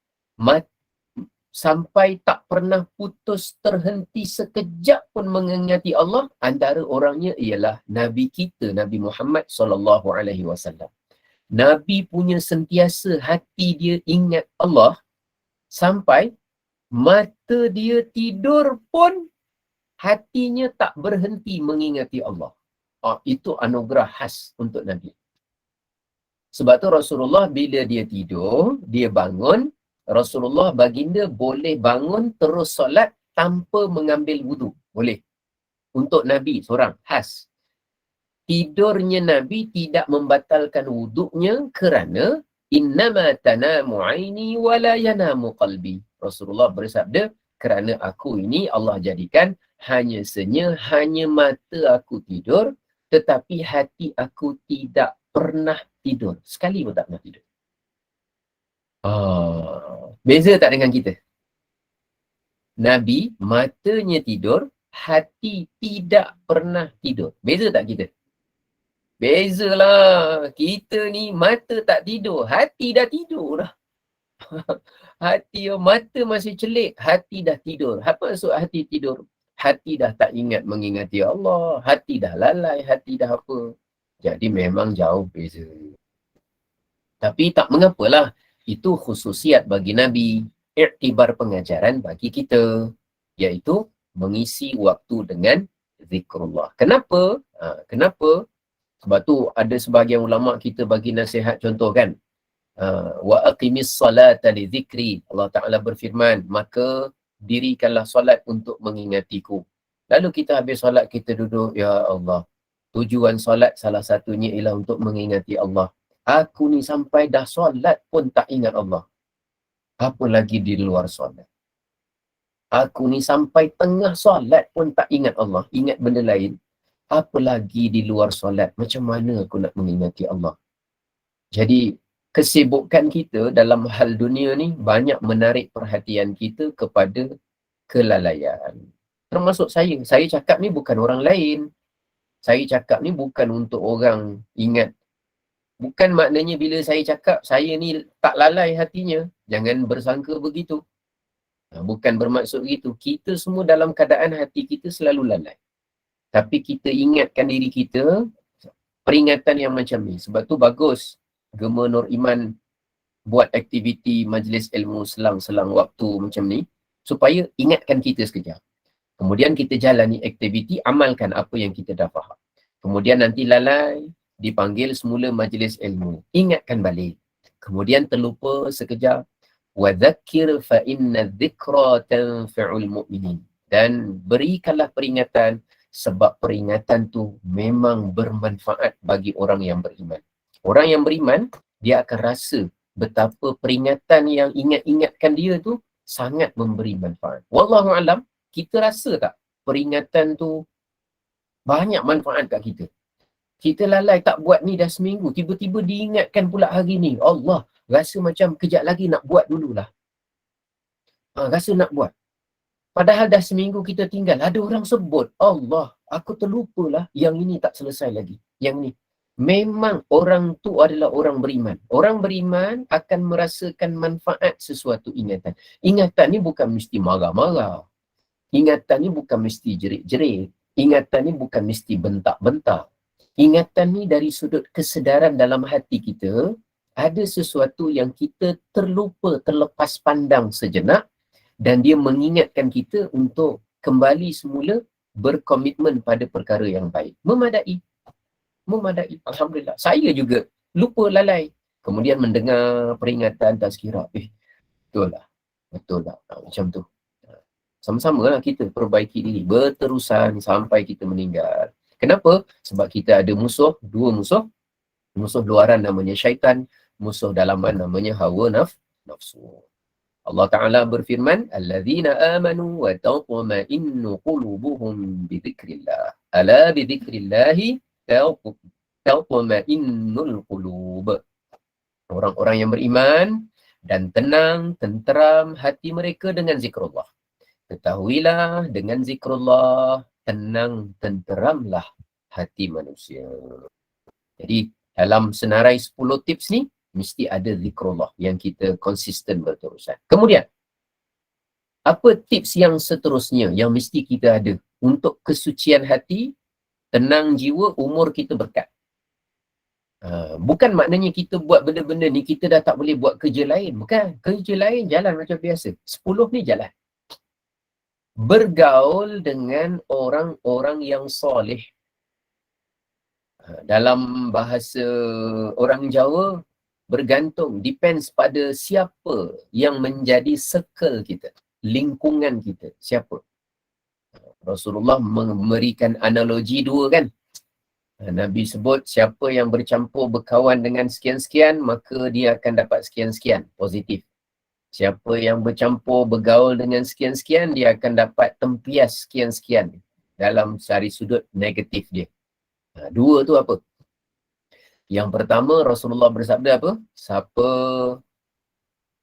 sampai tak pernah putus terhenti sekejap pun mengingati Allah, antara orangnya ialah Nabi kita, Nabi Muhammad SAW. Nabi punya sentiasa hati dia ingat Allah, sampai mata dia tidur pun hatinya tak berhenti mengingati Allah. Itu anugerah khas untuk Nabi. Sebab tu Rasulullah bila dia tidur, dia bangun, Rasulullah baginda boleh bangun terus solat tanpa mengambil wudu. Boleh. Untuk Nabi seorang khas. Tidurnya Nabi tidak membatalkan wuduknya kerana innama tanamu aini wala yanamu qalbi. Rasulullah bersabda, kerana aku ini Allah jadikan hanya mata aku tidur, tetapi hati aku tidak pernah tidur. Sekali pun tak pernah tidur. Beza tak dengan kita? Nabi matanya tidur, hati tidak pernah tidur. Beza tak kita? Bezalah. Kita ni mata tak tidur, hati dah tidur dah. Mata masih celik, hati dah tidur. Apa maksud hati tidur? Hati dah tak ingat mengingati Allah, hati dah lalai, hati dah apa. Jadi memang jauh beza. Tapi tak mengapalah. Itu khususiat bagi Nabi, iktibar pengajaran bagi kita, iaitu mengisi waktu dengan zikrullah. Kenapa? Kenapa? Sebab tu ada sebahagian ulama kita bagi nasihat, contoh kan, wa aqimis salata li zikri. Allah Ta'ala berfirman, maka dirikanlah solat untuk mengingatiku. Lalu kita habis solat, kita duduk, ya Allah, tujuan solat salah satunya ialah untuk mengingati Allah. Aku ni sampai dah solat pun tak ingat Allah. Apa lagi di luar solat? Aku ni sampai tengah solat pun tak ingat Allah, ingat benda lain. Apa lagi di luar solat? Macam mana aku nak mengingati Allah? Jadi, kesibukan kita dalam hal dunia ni banyak menarik perhatian kita kepada kelalaian. Termasuk saya. Saya cakap ni bukan orang lain. Saya cakap ni bukan untuk orang ingat Bukan maknanya bila saya cakap saya ni tak lalai hatinya. Jangan bersangka begitu. Bukan bermaksud begitu. Kita semua dalam keadaan hati kita selalu lalai. Tapi kita ingatkan diri kita peringatan yang macam ni. Sebab tu bagus Gema Nur Iman buat aktiviti majlis ilmu selang-selang waktu macam ni supaya ingatkan kita sekejap. Kemudian kita jalani aktiviti, amalkan apa yang kita dah faham. Kemudian nanti lalai, dipanggil semula majlis ilmu. Ingatkan balik. Kemudian terlupa sekejap. وَذَكِّرْ فَإِنَّ الذِّكْرَى تَنْفِعُ الْمُؤْمِنِينَ. Dan berikanlah peringatan sebab peringatan tu memang bermanfaat bagi orang yang beriman. Orang yang beriman, dia akan rasa betapa peringatan yang ingat-ingatkan dia tu sangat memberi manfaat. Wallahu alam, kita rasa tak peringatan tu banyak manfaat kat kita? Kita lalai tak buat ni dah seminggu, tiba-tiba diingatkan pula hari ni. Allah, rasa macam kejap lagi nak buat dululah. Rasa nak buat. Padahal dah seminggu kita tinggal, ada orang sebut, Allah, aku terlupalah yang ini tak selesai lagi. Yang ni. Memang orang tu adalah orang beriman. Orang beriman akan merasakan manfaat sesuatu ingatan. Ingatan ni bukan mesti marah-marah. Ingatan ni bukan mesti jerit-jerit. Ingatan ni bukan mesti bentak-bentak. Ingatan ni dari sudut kesedaran dalam hati kita, ada sesuatu yang kita terlupa, terlepas pandang sejenak dan dia mengingatkan kita untuk kembali semula berkomitmen pada perkara yang baik. Memadai. Alhamdulillah. Saya juga lupa lalai. Kemudian mendengar peringatan tazkirah. Betul lah. Macam tu. Sama-sama lah kita perbaiki diri. Berterusan sampai kita meninggal. Kenapa? Sebab kita ada musuh, dua musuh. Musuh luaran namanya syaitan, musuh dalaman namanya hawa nafsu. Allah Ta'ala berfirman, Alladzina amanu wa tatma'innu qulubuhum bidzikrillah. Ala bidzikrillahi tatma'innul qulub. Orang-orang yang beriman dan tenang, tenteram hati mereka dengan zikrullah. Ketahuilah dengan zikrullah, tenang, tenteramlah hati manusia. Jadi dalam senarai 10 tips ni, mesti ada zikrullah yang kita konsisten berterusan. Kemudian, apa tips yang seterusnya yang mesti kita ada untuk kesucian hati, tenang jiwa, umur kita berkat? Bukan maknanya kita buat benda-benda ni, kita dah tak boleh buat kerja lain. Bukan. Kerja lain jalan macam biasa. 10 ni jalan. Bergaul dengan orang-orang yang soleh. Dalam bahasa orang Jawa, bergantung, depends pada siapa yang menjadi circle kita, lingkungan kita, siapa. Rasulullah memberikan analogi dua kan. Nabi sebut siapa yang bercampur berkawan dengan sekian-sekian, maka dia akan dapat sekian-sekian, positif. Siapa yang bercampur bergaul dengan sekian-sekian, dia akan dapat tempias sekian-sekian dalam dari sudut negatif dia. Dua tu apa? Yang pertama, Rasulullah bersabda apa? Siapa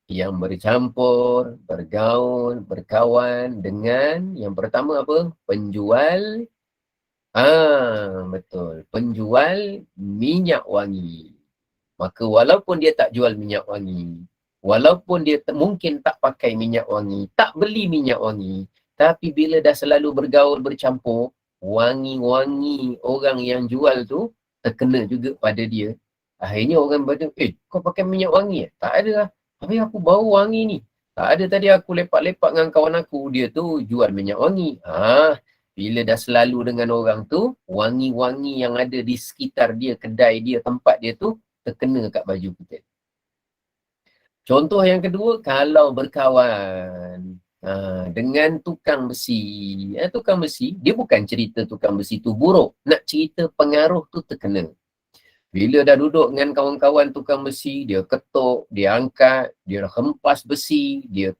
yang bercampur, bergaul, berkawan dengan, yang pertama apa? Penjual, betul, penjual minyak wangi. Maka walaupun dia tak jual minyak wangi, walaupun dia mungkin tak pakai minyak wangi, tak beli minyak wangi, tapi bila dah selalu bergaul, bercampur, wangi-wangi orang yang jual tu terkena juga pada dia. Akhirnya orang berkata, kau pakai minyak wangi? Tak ada lah. Habis aku bau wangi ni. Tak ada, tadi aku lepak-lepak dengan kawan aku, dia tu jual minyak wangi. Bila dah selalu dengan orang tu, wangi-wangi yang ada di sekitar dia, kedai dia, tempat dia tu, terkena kat baju kita. Contoh yang kedua, kalau berkawan dengan tukang besi. Tukang besi, dia bukan cerita tukang besi tu buruk. Nak cerita pengaruh tu terkena. Bila dah duduk dengan kawan-kawan tukang besi, dia ketuk, dia angkat, dia hempas besi, dia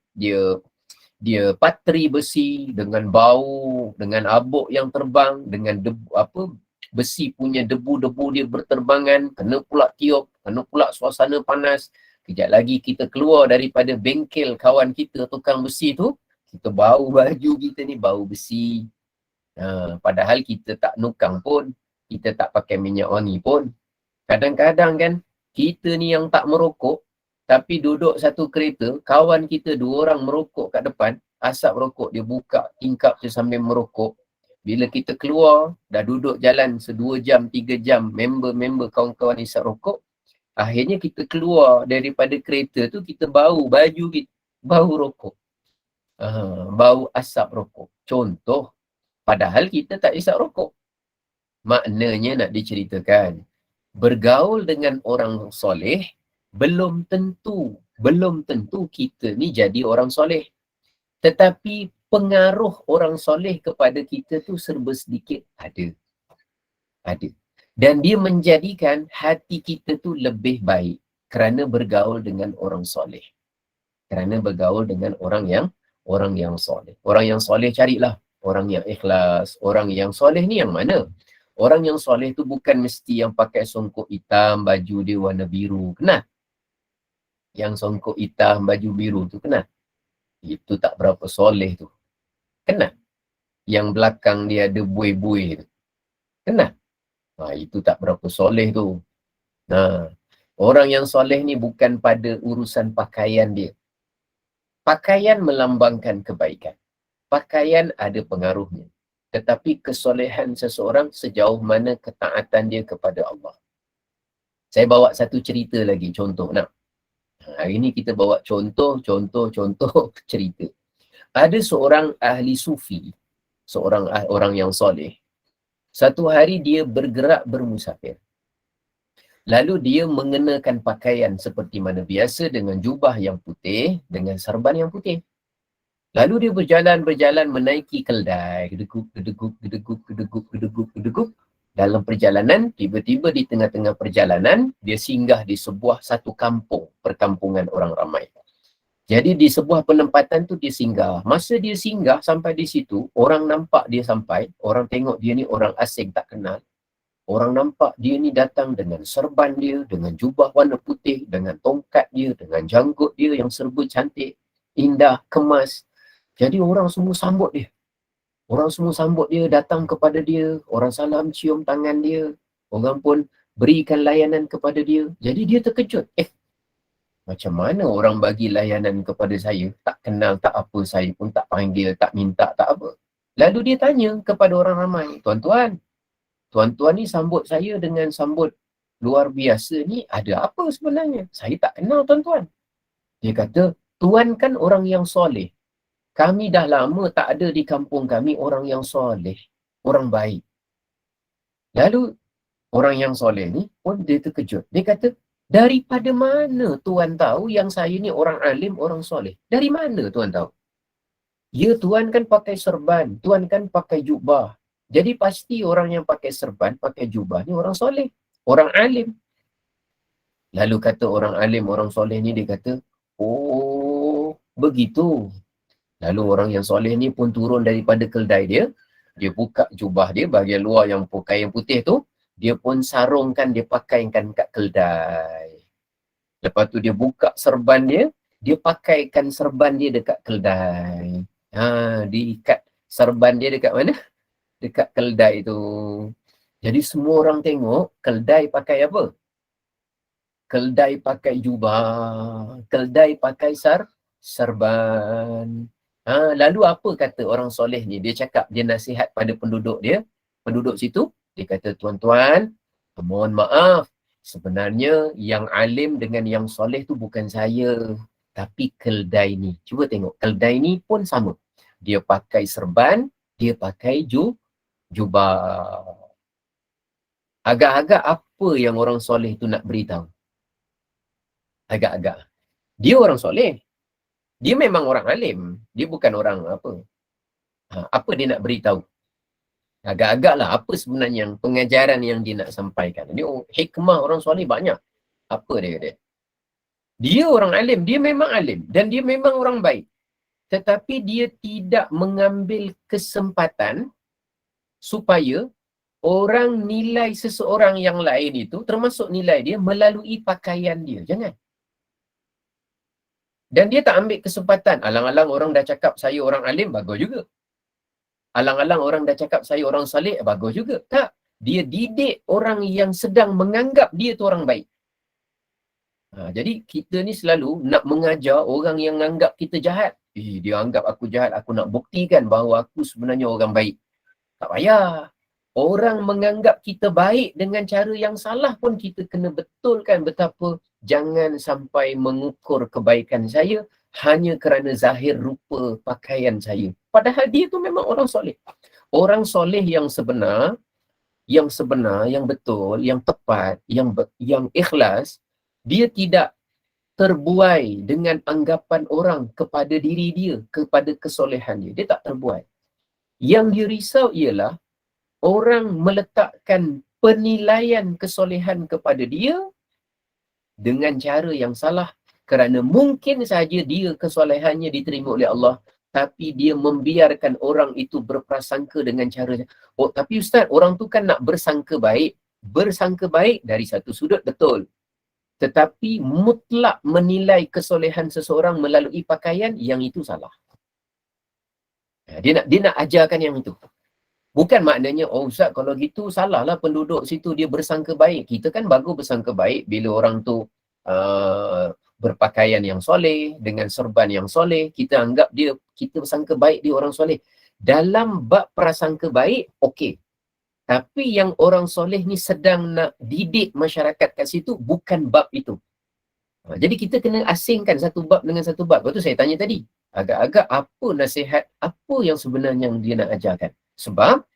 patri besi dengan bau, dengan abuk yang terbang, dengan debu, besi punya debu-debu dia berterbangan, kena pula tiup, kena pula suasana panas. Kejap lagi kita keluar daripada bengkel kawan kita tukang besi tu, kita bau baju kita ni bau besi. Padahal kita tak nukang pun, kita tak pakai minyak wangi pun. Kadang-kadang kan Kita ni yang tak merokok, tapi duduk satu kereta, kawan kita 2 orang merokok kat depan, asap rokok, dia buka tingkap dia sambil merokok. Bila kita keluar, dah duduk jalan 2 jam, 3 jam, member-member kawan-kawan isap rokok, akhirnya kita keluar daripada kereta tu, kita bau baju kita, bau rokok. Bau asap rokok. Contoh, padahal kita tak isap rokok. Maknanya nak diceritakan, bergaul dengan orang soleh, belum tentu kita ni jadi orang soleh. Tetapi pengaruh orang soleh kepada kita tu serba sedikit ada. Dan dia menjadikan hati kita tu lebih baik kerana bergaul dengan orang soleh. Kerana bergaul dengan orang yang soleh. Orang yang soleh carilah orang yang ikhlas. Orang yang soleh ni yang mana? Orang yang soleh tu bukan mesti yang pakai songkok hitam, baju dia warna biru. Kenal? Yang songkok hitam, baju biru tu kenal? Itu tak berapa soleh tu. Kenal? Yang belakang dia ada buih-buih tu. Kenal? Itu tak berapa soleh tu. Orang yang soleh ni bukan pada urusan pakaian dia. Pakaian melambangkan kebaikan. Pakaian ada pengaruhnya. Tetapi kesolehan seseorang sejauh mana ketaatan dia kepada Allah. Saya bawa satu cerita lagi, contoh nak. Hari ni kita bawa contoh cerita. Ada seorang ahli sufi, seorang orang yang soleh. Satu hari dia bergerak bermusafir. Lalu dia mengenakan pakaian seperti mana biasa dengan jubah yang putih, dengan sarban yang putih. Lalu dia berjalan menaiki keldai. Gedeguk. Dalam perjalanan, tiba-tiba di tengah-tengah perjalanan, dia singgah di sebuah satu kampung, perkampungan orang ramai. Jadi di sebuah penempatan tu dia singgah. Masa dia singgah sampai di situ, orang nampak dia sampai, orang tengok dia ni orang asing tak kenal. Orang nampak dia ni datang dengan serban dia, dengan jubah warna putih, dengan tongkat dia, dengan janggut dia yang serba cantik, indah, kemas. Jadi orang semua sambut dia. Orang semua sambut dia, datang kepada dia. Orang salam, cium tangan dia. Orang pun berikan layanan kepada dia. Jadi dia terkejut. Macam mana orang bagi layanan kepada saya? Tak kenal, tak apa, saya pun tak panggil, tak minta, tak apa. Lalu dia tanya kepada orang ramai, tuan-tuan ni sambut saya dengan sambut luar biasa ni, ada apa sebenarnya? Saya tak kenal tuan-tuan. Dia kata, tuan kan orang yang soleh. Kami dah lama tak ada di kampung kami orang yang soleh, orang baik. Lalu orang yang soleh ni pun dia terkejut. Dia kata, daripada mana tuan tahu yang saya ni orang alim, orang soleh? Dari mana tuan tahu? Ya, tuan kan pakai serban, tuan kan pakai jubah. Jadi pasti orang yang pakai serban, pakai jubah ni orang soleh, orang alim. Lalu kata orang alim, orang soleh ni, dia kata, oh, begitu. Lalu orang yang soleh ni pun turun daripada keldai dia. Dia buka jubah dia, bahagian luar yang kain putih tu. Dia pun sarungkan, dia pakaikan kat keldai. Lepas tu dia buka serban dia. Dia pakaikan serban dia dekat keldai. Diikat serban dia dekat mana? Dekat keldai tu. Jadi semua orang tengok keldai pakai apa? Keldai pakai jubah. Keldai pakai serban. Lalu apa kata orang soleh ni? Dia cakap, dia nasihat pada penduduk dia. Penduduk situ, dia kata, tuan-tuan, mohon maaf. Sebenarnya yang alim dengan yang soleh tu bukan saya. Tapi keldai ni. Cuba tengok, keldai ni pun sama. Dia pakai serban, dia pakai jubah. Agak-agak apa yang orang soleh tu nak beritahu? Agak-agak. Dia orang soleh. Dia memang orang alim. Dia bukan orang apa. Apa dia nak beritahu? Agak-agaklah apa sebenarnya yang pengajaran yang dia nak sampaikan. Dia hikmah orang soleh banyak. Apa dia kata? Dia orang alim. Dia memang alim. Dan dia memang orang baik. Tetapi dia tidak mengambil kesempatan supaya orang nilai seseorang yang lain itu, termasuk nilai dia, melalui pakaian dia. Jangan. Dan dia tak ambil kesempatan. Alang-alang orang dah cakap saya orang alim, bagus juga. Alang-alang orang dah cakap saya orang salih, bagus juga. Tak. Dia didik orang yang sedang menganggap dia tu orang baik. Jadi kita ni selalu nak mengajar orang yang anggap kita jahat. Dia anggap aku jahat, aku nak buktikan bahawa aku sebenarnya orang baik. Tak payah. Orang menganggap kita baik dengan cara yang salah pun kita kena betulkan betapa jangan sampai mengukur kebaikan saya hanya kerana zahir rupa pakaian saya. Padahal dia tu memang orang soleh. Orang soleh yang sebenar, yang betul, yang tepat, yang ikhlas, dia tidak terbuai dengan anggapan orang kepada diri dia, kepada kesolehan dia. Dia tak terbuai. Yang dia risau ialah orang meletakkan penilaian kesolehan kepada dia dengan cara yang salah, kerana mungkin saja dia kesolehannya diterima oleh Allah, tapi dia membiarkan orang itu berprasangka dengan cara, oh tapi ustaz, orang tu kan nak bersangka baik dari satu sudut betul, tetapi mutlak menilai kesolehan seseorang melalui pakaian, yang itu salah. Dia nak ajarkan yang itu. Bukan maknanya, oh ustaz kalau gitu salahlah penduduk situ dia bersangka baik. Kita kan bagus bersangka baik bila orang tu berpakaian yang soleh, dengan serban yang soleh, kita anggap kita bersangka baik dia orang soleh. Dalam bab prasangka baik, okey. Tapi yang orang soleh ni sedang nak didik masyarakat kat situ, bukan bab itu. Jadi kita kena asingkan satu bab dengan satu bab. Lepas tu saya tanya tadi, agak-agak apa nasihat, apa yang sebenarnya yang dia nak ajarkan. Sebab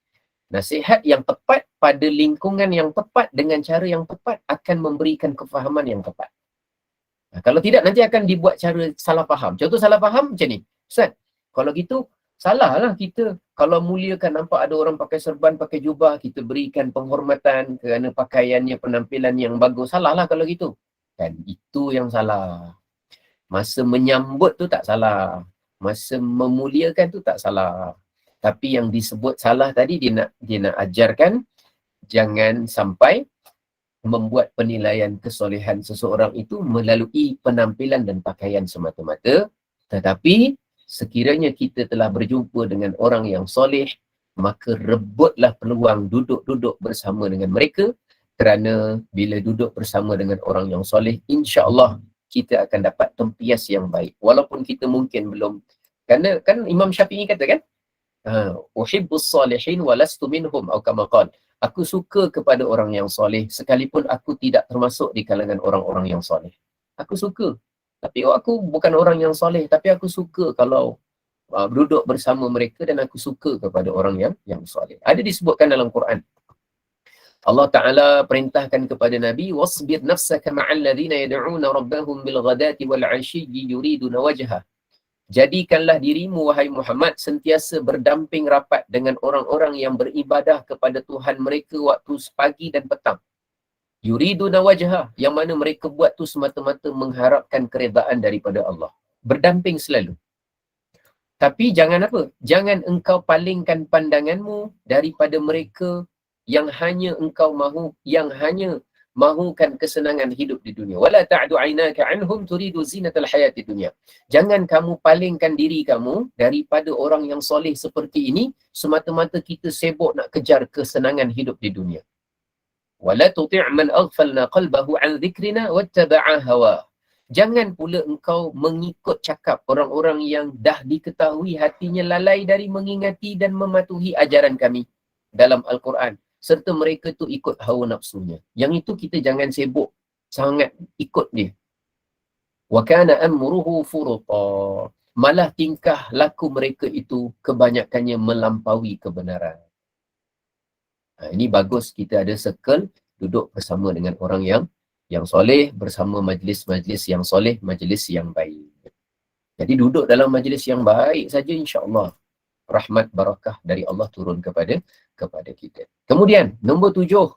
nasihat yang tepat pada lingkungan yang tepat dengan cara yang tepat akan memberikan kefahaman yang tepat. Kalau tidak, nanti akan dibuat cara salah faham. Contoh salah faham macam ni, Ustaz, kalau gitu salahlah kita kalau muliakan, nampak ada orang pakai serban, pakai jubah, kita berikan penghormatan kerana pakaiannya, penampilan yang bagus. Salahlah kalau gitu. Kan itu yang salah. Masa menyambut tu tak salah, masa memuliakan tu tak salah. Tapi yang disebut salah tadi, dia nak ajarkan jangan sampai membuat penilaian kesolehan seseorang itu melalui penampilan dan pakaian semata-mata. Tetapi sekiranya kita telah berjumpa dengan orang yang soleh, maka rebutlah peluang duduk-duduk bersama dengan mereka, kerana bila duduk bersama dengan orang yang soleh, insya-Allah kita akan dapat tempias yang baik. Walaupun kita mungkin belum, kerana kan Imam Syafi'i kata kan, uhibbus salihin walastu minhum, atau kama qala, aku suka kepada orang yang soleh sekalipun aku tidak termasuk di kalangan orang-orang yang soleh. Aku suka, tapi aku bukan orang yang soleh, tapi aku suka kalau duduk bersama mereka, dan aku suka kepada orang yang soleh. Ada disebutkan dalam Quran, Allah Ta'ala perintahkan kepada Nabi, wasbir nafsaka ma'al ladhina yad'una rabbahum bil ghadati wal 'ashiyyi yuriduna wajha. Jadikanlah dirimu, wahai Muhammad, sentiasa berdamping rapat dengan orang-orang yang beribadah kepada Tuhan mereka waktu pagi dan petang. Yuriduna wajha, yang mana mereka buat tu semata-mata mengharapkan keredaan daripada Allah. Berdamping selalu. Tapi jangan apa? Jangan engkau palingkan pandanganmu daripada mereka yang hanya engkau mahu, yang hanya mahukan kesenangan hidup di dunia. Wala ta'du 'ainaka 'anhum turidu zinatal hayatid dunya. Jangan kamu palingkan diri kamu daripada orang yang soleh seperti ini semata-mata kita sibuk nak kejar kesenangan hidup di dunia. Wala tuti' man aghfalna qalbahu 'an dhikrina wattaba'a hawa. Jangan pula engkau mengikut cakap orang-orang yang dah diketahui hatinya lalai dari mengingati dan mematuhi ajaran kami dalam Al-Quran, serta mereka tu ikut hawa nafsunya. Yang itu kita jangan sibuk sangat ikut dia. Wa kana amruhu furuta. Malah tingkah laku mereka itu kebanyakannya melampaui kebenaran. Ini bagus kita ada circle, duduk bersama dengan orang yang soleh, bersama majlis-majlis yang soleh, majlis yang baik. Jadi duduk dalam majlis yang baik saja, insya-Allah rahmat barakah dari Allah turun kepada kita. Kemudian nombor 7,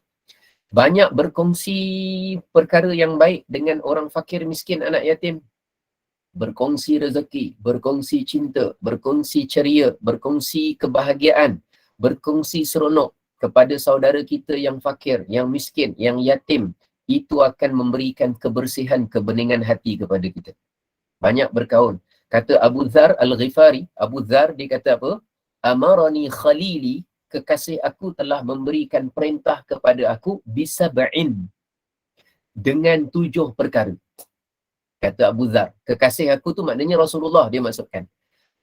banyak berkongsi perkara yang baik dengan orang fakir, miskin, anak yatim. Berkongsi rezeki, berkongsi cinta, berkongsi ceria, berkongsi kebahagiaan, berkongsi seronok kepada saudara kita yang fakir, yang miskin, yang yatim. Itu akan memberikan kebersihan, kebeningan hati kepada kita. Banyak berkaun. Kata Abu Dzar Al-Ghifari, Abu Dzar dia kata apa? Amarani khalili, kekasih aku telah memberikan perintah kepada aku, bisab'in, dengan 7 perkara. Kata Abu Dhar, kekasih aku tu maknanya Rasulullah, dia maksudkan.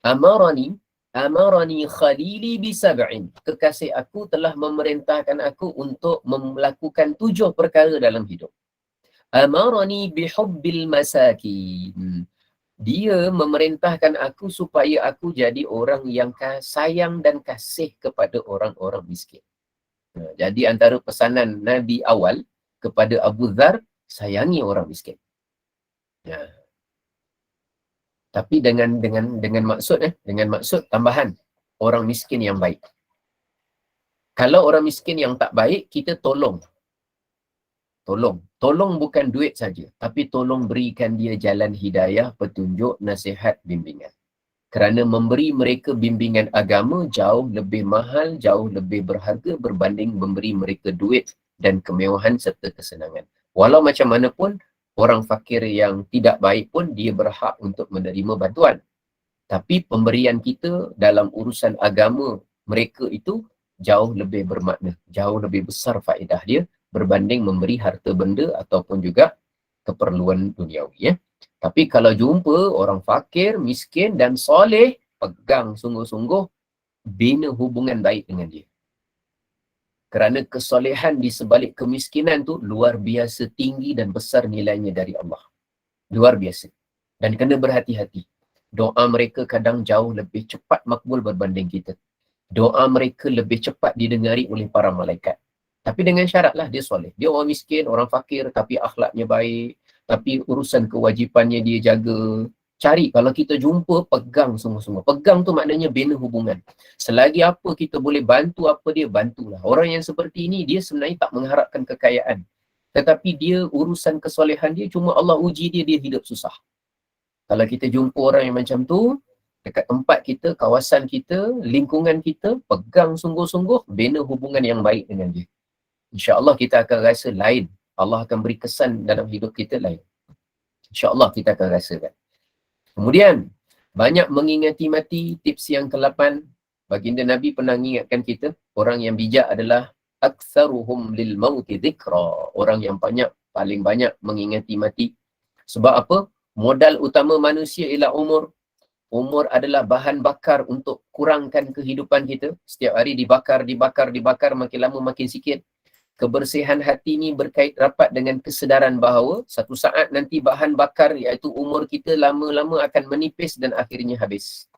Amarani khalili bisab'in. Kekasih aku telah memerintahkan aku untuk melakukan 7 perkara dalam hidup. Amarani bihubbil masakin. Dia memerintahkan aku supaya aku jadi orang yang sayang dan kasih kepada orang-orang miskin. Jadi antara pesanan Nabi awal kepada Abu Dhar, sayangi orang miskin. Ya. Tapi dengan maksud tambahan, orang miskin yang baik. Kalau orang miskin yang tak baik, kita tolong. Tolong bukan duit saja, tapi tolong berikan dia jalan hidayah, petunjuk, nasihat, bimbingan. Kerana memberi mereka bimbingan agama jauh lebih mahal, jauh lebih berharga berbanding memberi mereka duit dan kemewahan serta kesenangan. Walau macam mana pun, orang fakir yang tidak baik pun dia berhak untuk menerima bantuan. Tapi pemberian kita dalam urusan agama mereka itu jauh lebih bermakna, jauh lebih besar faedah dia berbanding memberi harta benda ataupun juga keperluan duniawi. Ya. Tapi kalau jumpa orang fakir, miskin dan soleh, pegang sungguh-sungguh, bina hubungan baik dengan dia. Kerana kesolehan di sebalik kemiskinan tu luar biasa tinggi dan besar nilainya dari Allah. Luar biasa. Dan kena berhati-hati. Doa mereka kadang jauh lebih cepat makbul berbanding kita. Doa mereka lebih cepat didengari oleh para malaikat. Tapi dengan syaratlah dia soleh. Dia orang miskin, orang fakir tapi akhlaknya baik. Tapi urusan kewajipannya dia jaga. Cari, kalau kita jumpa, pegang semua-semua. Pegang tu maknanya bina hubungan. Selagi apa kita boleh bantu apa dia, bantulah. Orang yang seperti ini, dia sebenarnya tak mengharapkan kekayaan. Tetapi dia, urusan kesolehan dia, cuma Allah uji dia, dia hidup susah. Kalau kita jumpa orang yang macam tu, dekat tempat kita, kawasan kita, lingkungan kita, pegang sungguh-sungguh, bina hubungan yang baik dengan dia. InsyaAllah kita akan rasa lain. Allah akan beri kesan dalam hidup kita lain. InsyaAllah kita akan rasakan. Kemudian, banyak mengingati mati, tips yang ke-8. Baginda Nabi pernah mengingatkan kita, orang yang bijak adalah aktsaruhum lil mauti dzikra. Orang yang paling banyak mengingati mati. Sebab apa? Modal utama manusia ialah umur. Umur adalah bahan bakar untuk kurangkan kehidupan kita. Setiap hari dibakar, makin lama makin sikit. Kebersihan hati ni berkait rapat dengan kesedaran bahawa satu saat nanti bahan bakar iaitu umur kita lama-lama akan menipis dan akhirnya habis.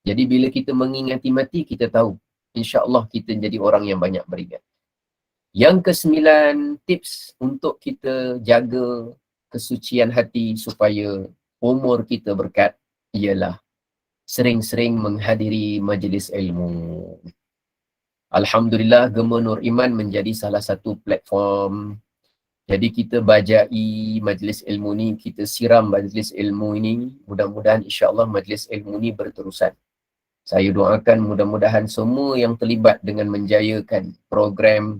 Jadi bila kita mengingati mati, kita tahu insya-Allah kita jadi orang yang banyak beringat. Yang ke-9, tips untuk kita jaga kesucian hati supaya umur kita berkat ialah sering-sering menghadiri majlis ilmu. Alhamdulillah, Gema Nur Iman menjadi salah satu platform. Jadi kita bajai majlis ilmu ni, kita siram majlis ilmu ini. Mudah-mudahan insya-Allah majlis ilmu ni berterusan. Saya doakan mudah-mudahan semua yang terlibat dengan menjayakan program,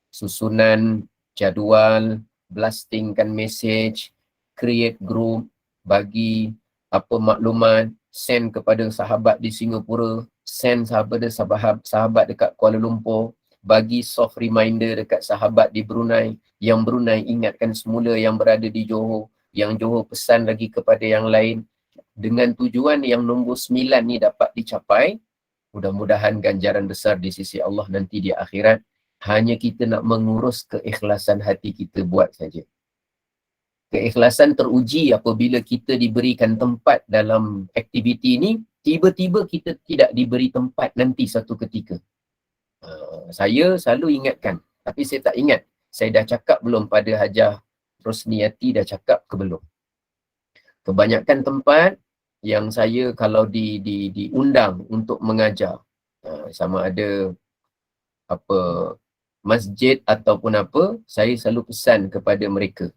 susunan, jadual, blastingkan message, create group, bagi apa maklumat, send kepada sahabat di Singapura, send sahabat dekat Kuala Lumpur, bagi soft reminder dekat sahabat di Brunei, yang Brunei ingatkan semula yang berada di Johor, yang Johor pesan lagi kepada yang lain, dengan tujuan yang nombor 9 ni dapat dicapai. Mudah-mudahan ganjaran besar di sisi Allah nanti di akhirat. Hanya kita nak mengurus keikhlasan hati kita buat saja. Keikhlasan teruji apabila kita diberikan tempat dalam aktiviti ini, tiba-tiba kita tidak diberi tempat nanti satu ketika. Saya selalu ingatkan, tapi saya tak ingat. Saya dah cakap belum pada Hajah Rosniati, dah cakap ke belum? Kebanyakan tempat yang saya kalau diundang untuk mengajar, sama ada apa masjid ataupun apa, saya selalu pesan kepada mereka.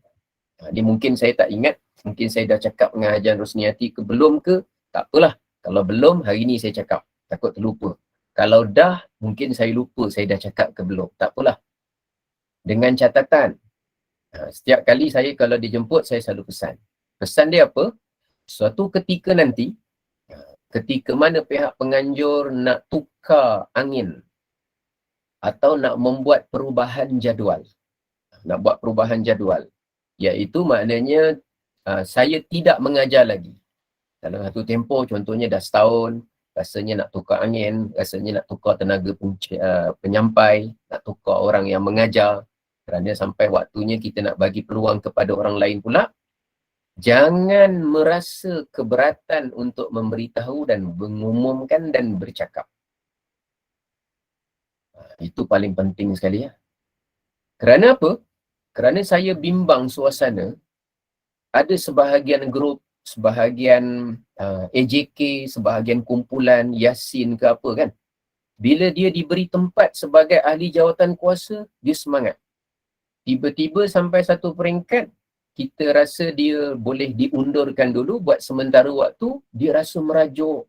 Ni mungkin saya tak ingat, mungkin saya dah cakap dengan Hajian Rosniati ke belum ke, tak apalah. Kalau belum, hari ni saya cakap, takut terlupa. Kalau dah, mungkin saya lupa saya dah cakap ke belum, tak apalah. Dengan catatan, setiap kali saya kalau dijemput, saya selalu pesan. Pesan dia apa? Suatu ketika nanti, ketika mana pihak penganjur nak tukar angin atau nak membuat perubahan jadual, iaitu maknanya saya tidak mengajar lagi. Dalam satu tempoh, contohnya dah setahun, rasanya nak tukar angin, rasanya nak tukar tenaga penyampai, nak tukar orang yang mengajar, kerana sampai waktunya kita nak bagi peluang kepada orang lain pula. Jangan merasa keberatan untuk memberitahu dan mengumumkan dan bercakap. Itu paling penting sekali ya. Kerana apa? Kerana saya bimbang suasana, ada sebahagian grup, sebahagian AJK, sebahagian kumpulan Yasin ke apa kan. Bila dia diberi tempat sebagai ahli jawatan kuasa, dia semangat. Tiba-tiba sampai satu peringkat, kita rasa dia boleh diundurkan dulu buat sementara waktu, dia rasa merajuk,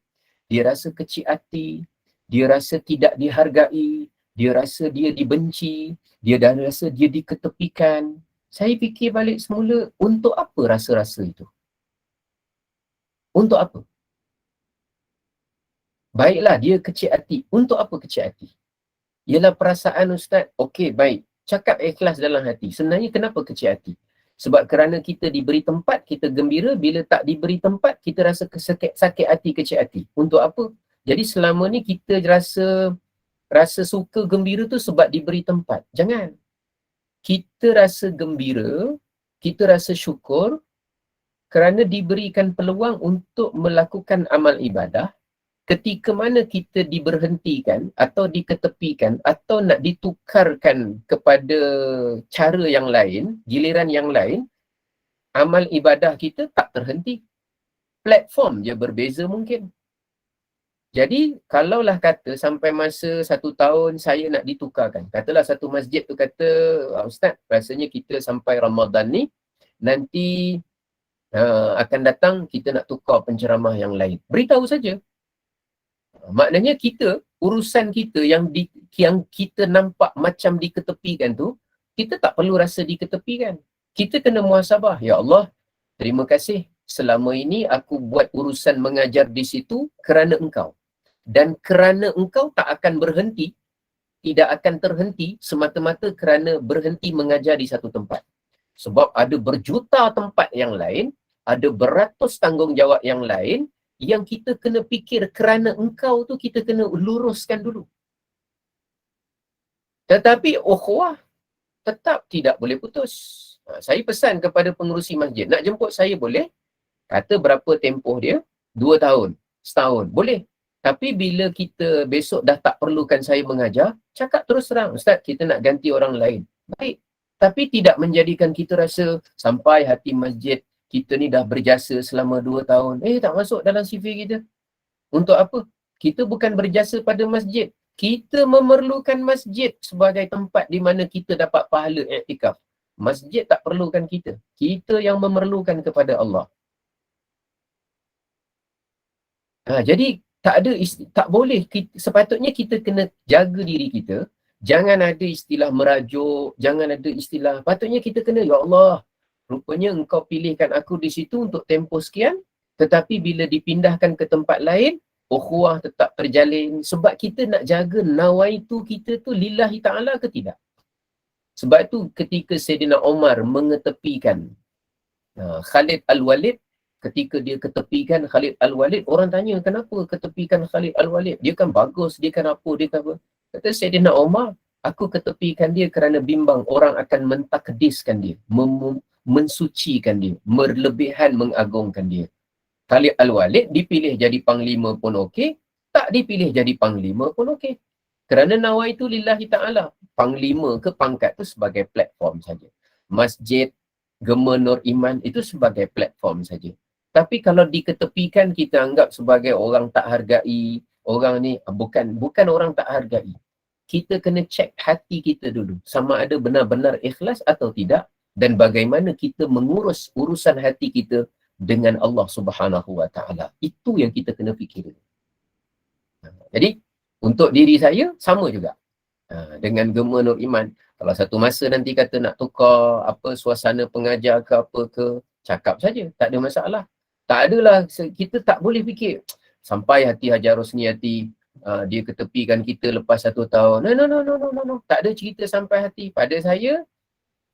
dia rasa kecil hati, dia rasa tidak dihargai, dia rasa dia dibenci, dia dah rasa dia diketepikan. Saya fikir balik semula, untuk apa rasa-rasa itu? Untuk apa? Baiklah, dia kecil hati. Untuk apa kecil hati? Ialah perasaan Ustaz, okey baik, cakap ikhlas dalam hati. Sebenarnya kenapa kecil hati? Sebab kerana kita diberi tempat, kita gembira. Bila tak diberi tempat, kita rasa sakit hati, kecil hati. Untuk apa? Jadi selama ni kita rasa suka gembira tu sebab diberi tempat. Jangan. Kita rasa gembira, kita rasa syukur kerana diberikan peluang untuk melakukan amal ibadah. Ketika mana kita diberhentikan atau diketepikan atau nak ditukarkan kepada cara yang lain, giliran yang lain, amal ibadah kita tak terhenti. Platform je berbeza mungkin. Jadi, kalaulah kata sampai masa 1 tahun saya nak ditukarkan. Katalah satu masjid tu kata, Ustaz, rasanya kita sampai Ramadan ni, nanti akan datang kita nak tukar penceramah yang lain. Beritahu saja. Maknanya kita, urusan kita yang kita nampak macam diketepikan tu, kita tak perlu rasa diketepikan. Kita kena muhasabah. Ya Allah, terima kasih selama ini aku buat urusan mengajar di situ kerana Engkau. Dan kerana Engkau tak akan berhenti, tidak akan terhenti semata-mata kerana berhenti mengajar di satu tempat. Sebab ada berjuta tempat yang lain, ada beratus tanggungjawab yang lain, yang kita kena fikir kerana Engkau tu kita kena luruskan dulu. Tetapi ukhuwah tetap tidak boleh putus. Saya pesan kepada pengerusi masjid, nak jemput saya boleh? Kata berapa tempoh dia? 2 tahun, setahun, boleh. Tapi bila kita besok dah tak perlukan saya mengajar, cakap terus terang, Ustaz, kita nak ganti orang lain. Baik. Tapi tidak menjadikan kita rasa sampai hati masjid, kita ni dah berjasa selama 2 tahun. Tak masuk dalam CV kita. Untuk apa? Kita bukan berjasa pada masjid. Kita memerlukan masjid sebagai tempat di mana kita dapat pahala i'tikaf. Masjid tak perlukan kita. Kita yang memerlukan kepada Allah. Jadi tak boleh, sepatutnya kita kena jaga diri kita. Jangan ada istilah merajuk, jangan ada istilah, patutnya kita kena, ya Allah, rupanya Engkau pilihkan aku di situ untuk tempoh sekian, tetapi bila dipindahkan ke tempat lain, ukhuwah tetap terjalin. Sebab kita nak jaga nawaitu kita tu lillahi ta'ala ke tidak. Sebab tu ketika Sayyidina Umar mengetepikan Khalid Al-Walid, ketika dia ketepikan Khalid Al-Walid, orang tanya kenapa ketepikan Khalid Al-Walid? Dia kan bagus, dia kan apa, dia kan apa. Kata Sayyidina Umar, aku ketepikan dia kerana bimbang orang akan mentakdiskan dia, mensucikan dia, berlebihan mengagungkan dia. Khalid Al-Walid dipilih jadi panglima pun okey, tak dipilih jadi panglima pun okey. Kerana nawaitu lillahi ta'ala. Panglima ke pangkat tu sebagai platform saja. Masjid, Gema Nur Iman itu sebagai platform saja. Tapi kalau diketepikan, kita anggap sebagai orang tak hargai, orang ni bukan orang tak hargai. Kita kena cek hati kita dulu, sama ada benar-benar ikhlas atau tidak, dan bagaimana kita mengurus urusan hati kita dengan Allah Subhanahu Wa Taala. Itu yang kita kena fikir. Jadi untuk diri saya sama juga. Dengan Gema Nur Iman, kalau satu masa nanti kata nak tukar apa suasana pengajar ke apa ke, cakap saja, tak ada masalah. Tak adalah, kita tak boleh fikir sampai hati Hajar Rosniati dia ketepikan kita lepas 1 tahun. No. Tak ada cerita sampai hati. Pada saya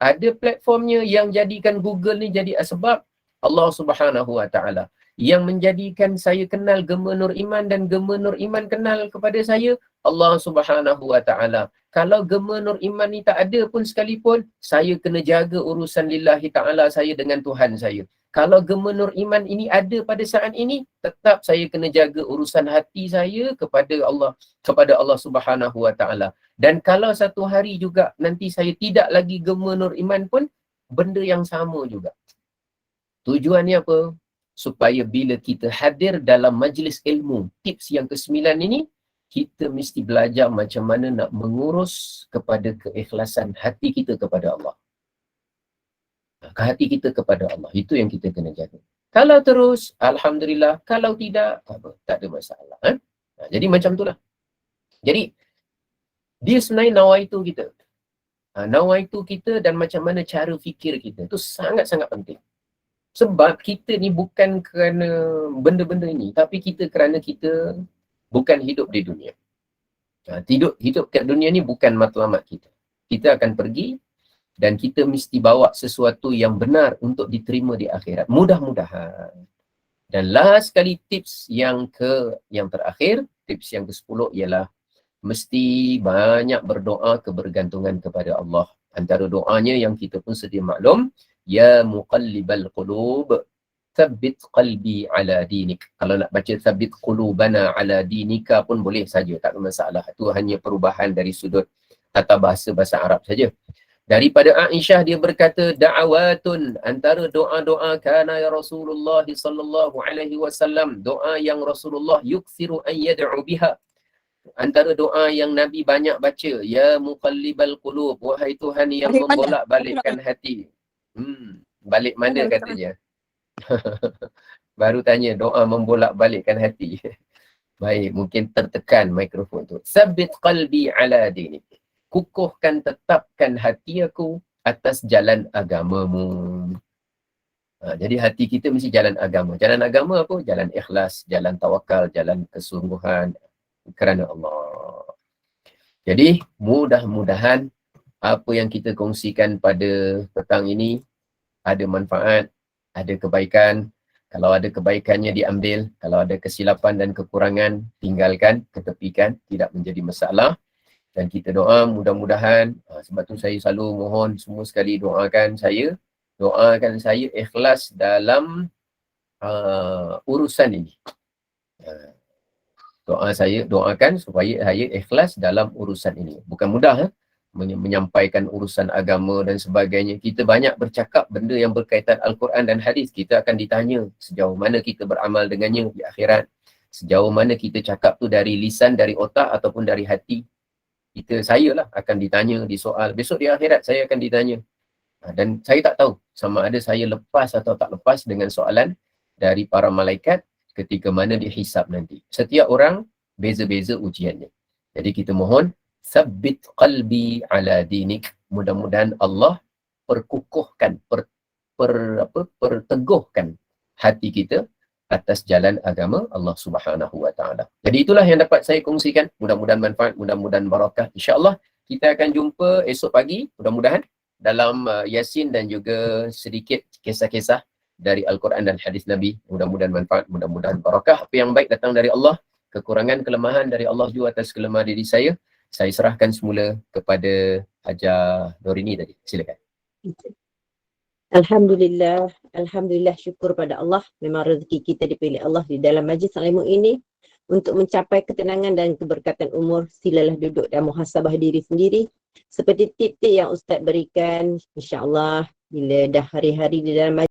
ada platformnya yang jadikan Google ni jadi sebab Allah Subhanahu wa taala. Yang menjadikan saya kenal Gema Nur Iman dan Gema Nur Iman kenal kepada saya, Allah Subhanahu wa taala. Kalau Gema Nur Iman ni tak ada pun sekalipun, saya kena jaga urusan lillahi taala saya dengan Tuhan saya. Kalau Gema Nur Iman ini ada pada saat ini, tetap saya kena jaga urusan hati saya kepada Allah Subhanahu wa taala. Dan kalau satu hari juga nanti saya tidak lagi Gema Nur Iman pun, benda yang sama juga. Tujuannya apa? Supaya bila kita hadir dalam majlis ilmu, tips yang ke-9 ini, kita mesti belajar macam mana nak mengurus kepada keikhlasan hati kita kepada Allah. Hati kita kepada Allah. Itu yang kita kena jaga. Kalau terus, Alhamdulillah. Kalau tidak, tak ada masalah. Jadi macam itulah. Jadi, dia sebenarnya nawaitu kita. Nawaitu kita dan macam mana cara fikir kita. Itu sangat-sangat penting. Sebab kita ni bukan kerana benda-benda ini, tapi kerana kita bukan hidup di dunia. Hidup kat dunia ni bukan matlamat kita. Kita akan pergi dan kita mesti bawa sesuatu yang benar untuk diterima di akhirat. Mudah-mudahan. Dan last kali tips yang terakhir, tips yang ke-10 ialah mesti banyak berdoa kebergantungan kepada Allah. Antara doanya yang kita pun sedia maklum, Ya muqallibal qulub, thabbit qalbi ala dinik. Kalau nak baca thabbit qulubana ala dinika pun boleh saja, tak ada masalah. Itu hanya perubahan dari sudut tata bahasa Arab saja. Daripada Aisyah dia berkata, da'awatun, antara doa-doa kana ya Rasulullah sallallahu alaihi wasallam, doa yang Rasulullah yukthiru an yad'u biha. Antara doa yang Nabi banyak baca, ya muqallibal qulub, wahai Tuhan yang membolak-balikkan hati. Balik mana katanya? Baru tanya doa membolak-balikkan hati. Baik, mungkin tertekan mikrofon tu. Sabbit qalbi ala dinik. Kukuhkan, tetapkan hati aku atas jalan agamamu. Jadi hati kita mesti jalan agama. Jalan agama apa? Jalan ikhlas, jalan tawakal, jalan kesungguhan kerana Allah. Jadi mudah-mudahan apa yang kita kongsikan pada petang ini ada manfaat, ada kebaikan. Kalau ada kebaikannya diambil, kalau ada kesilapan dan kekurangan, tinggalkan, ketepikan, tidak menjadi masalah. Dan kita doa mudah-mudahan, sebab tu saya selalu mohon semua sekali doakan saya ikhlas dalam urusan ini. Doakan supaya saya ikhlas dalam urusan ini. Bukan mudah menyampaikan urusan agama dan sebagainya. Kita banyak bercakap benda yang berkaitan Al-Quran dan hadis. Kita akan ditanya sejauh mana kita beramal dengannya di akhirat. Sejauh mana kita cakap tu dari lisan, dari otak ataupun dari hati. Saya lah akan ditanya di soal. Besok di akhirat saya akan ditanya. Dan saya tak tahu sama ada saya lepas atau tak lepas dengan soalan dari para malaikat ketika mana dihisap nanti. Setiap orang beza-beza ujiannya. Jadi kita mohon, sabbit qalbi ala dinik. Mudah-mudahan Allah perkukuhkan, perteguhkan hati kita atas jalan agama Allah Subhanahu wa taala. Jadi itulah yang dapat saya kongsikan. Mudah-mudahan manfaat, mudah-mudahan barakah. InsyaAllah kita akan jumpa esok pagi, mudah-mudahan dalam Yasin dan juga sedikit kisah-kisah dari Al-Quran dan hadis Nabi. Mudah-mudahan manfaat, mudah-mudahan barakah. Apa yang baik datang dari Allah, kekurangan, kelemahan dari Allah juga atas kelemahan diri saya. Saya serahkan semula kepada Hajar Norini tadi. Silakan. Alhamdulillah, syukur pada Allah. Memang rezeki kita dipilih Allah di dalam majlis ilmu ini untuk mencapai ketenangan dan keberkatan umur. Silalah duduk dan muhasabah diri sendiri. Seperti tip-tip yang Ustaz berikan, insya-Allah bila dah hari-hari di dalam majlis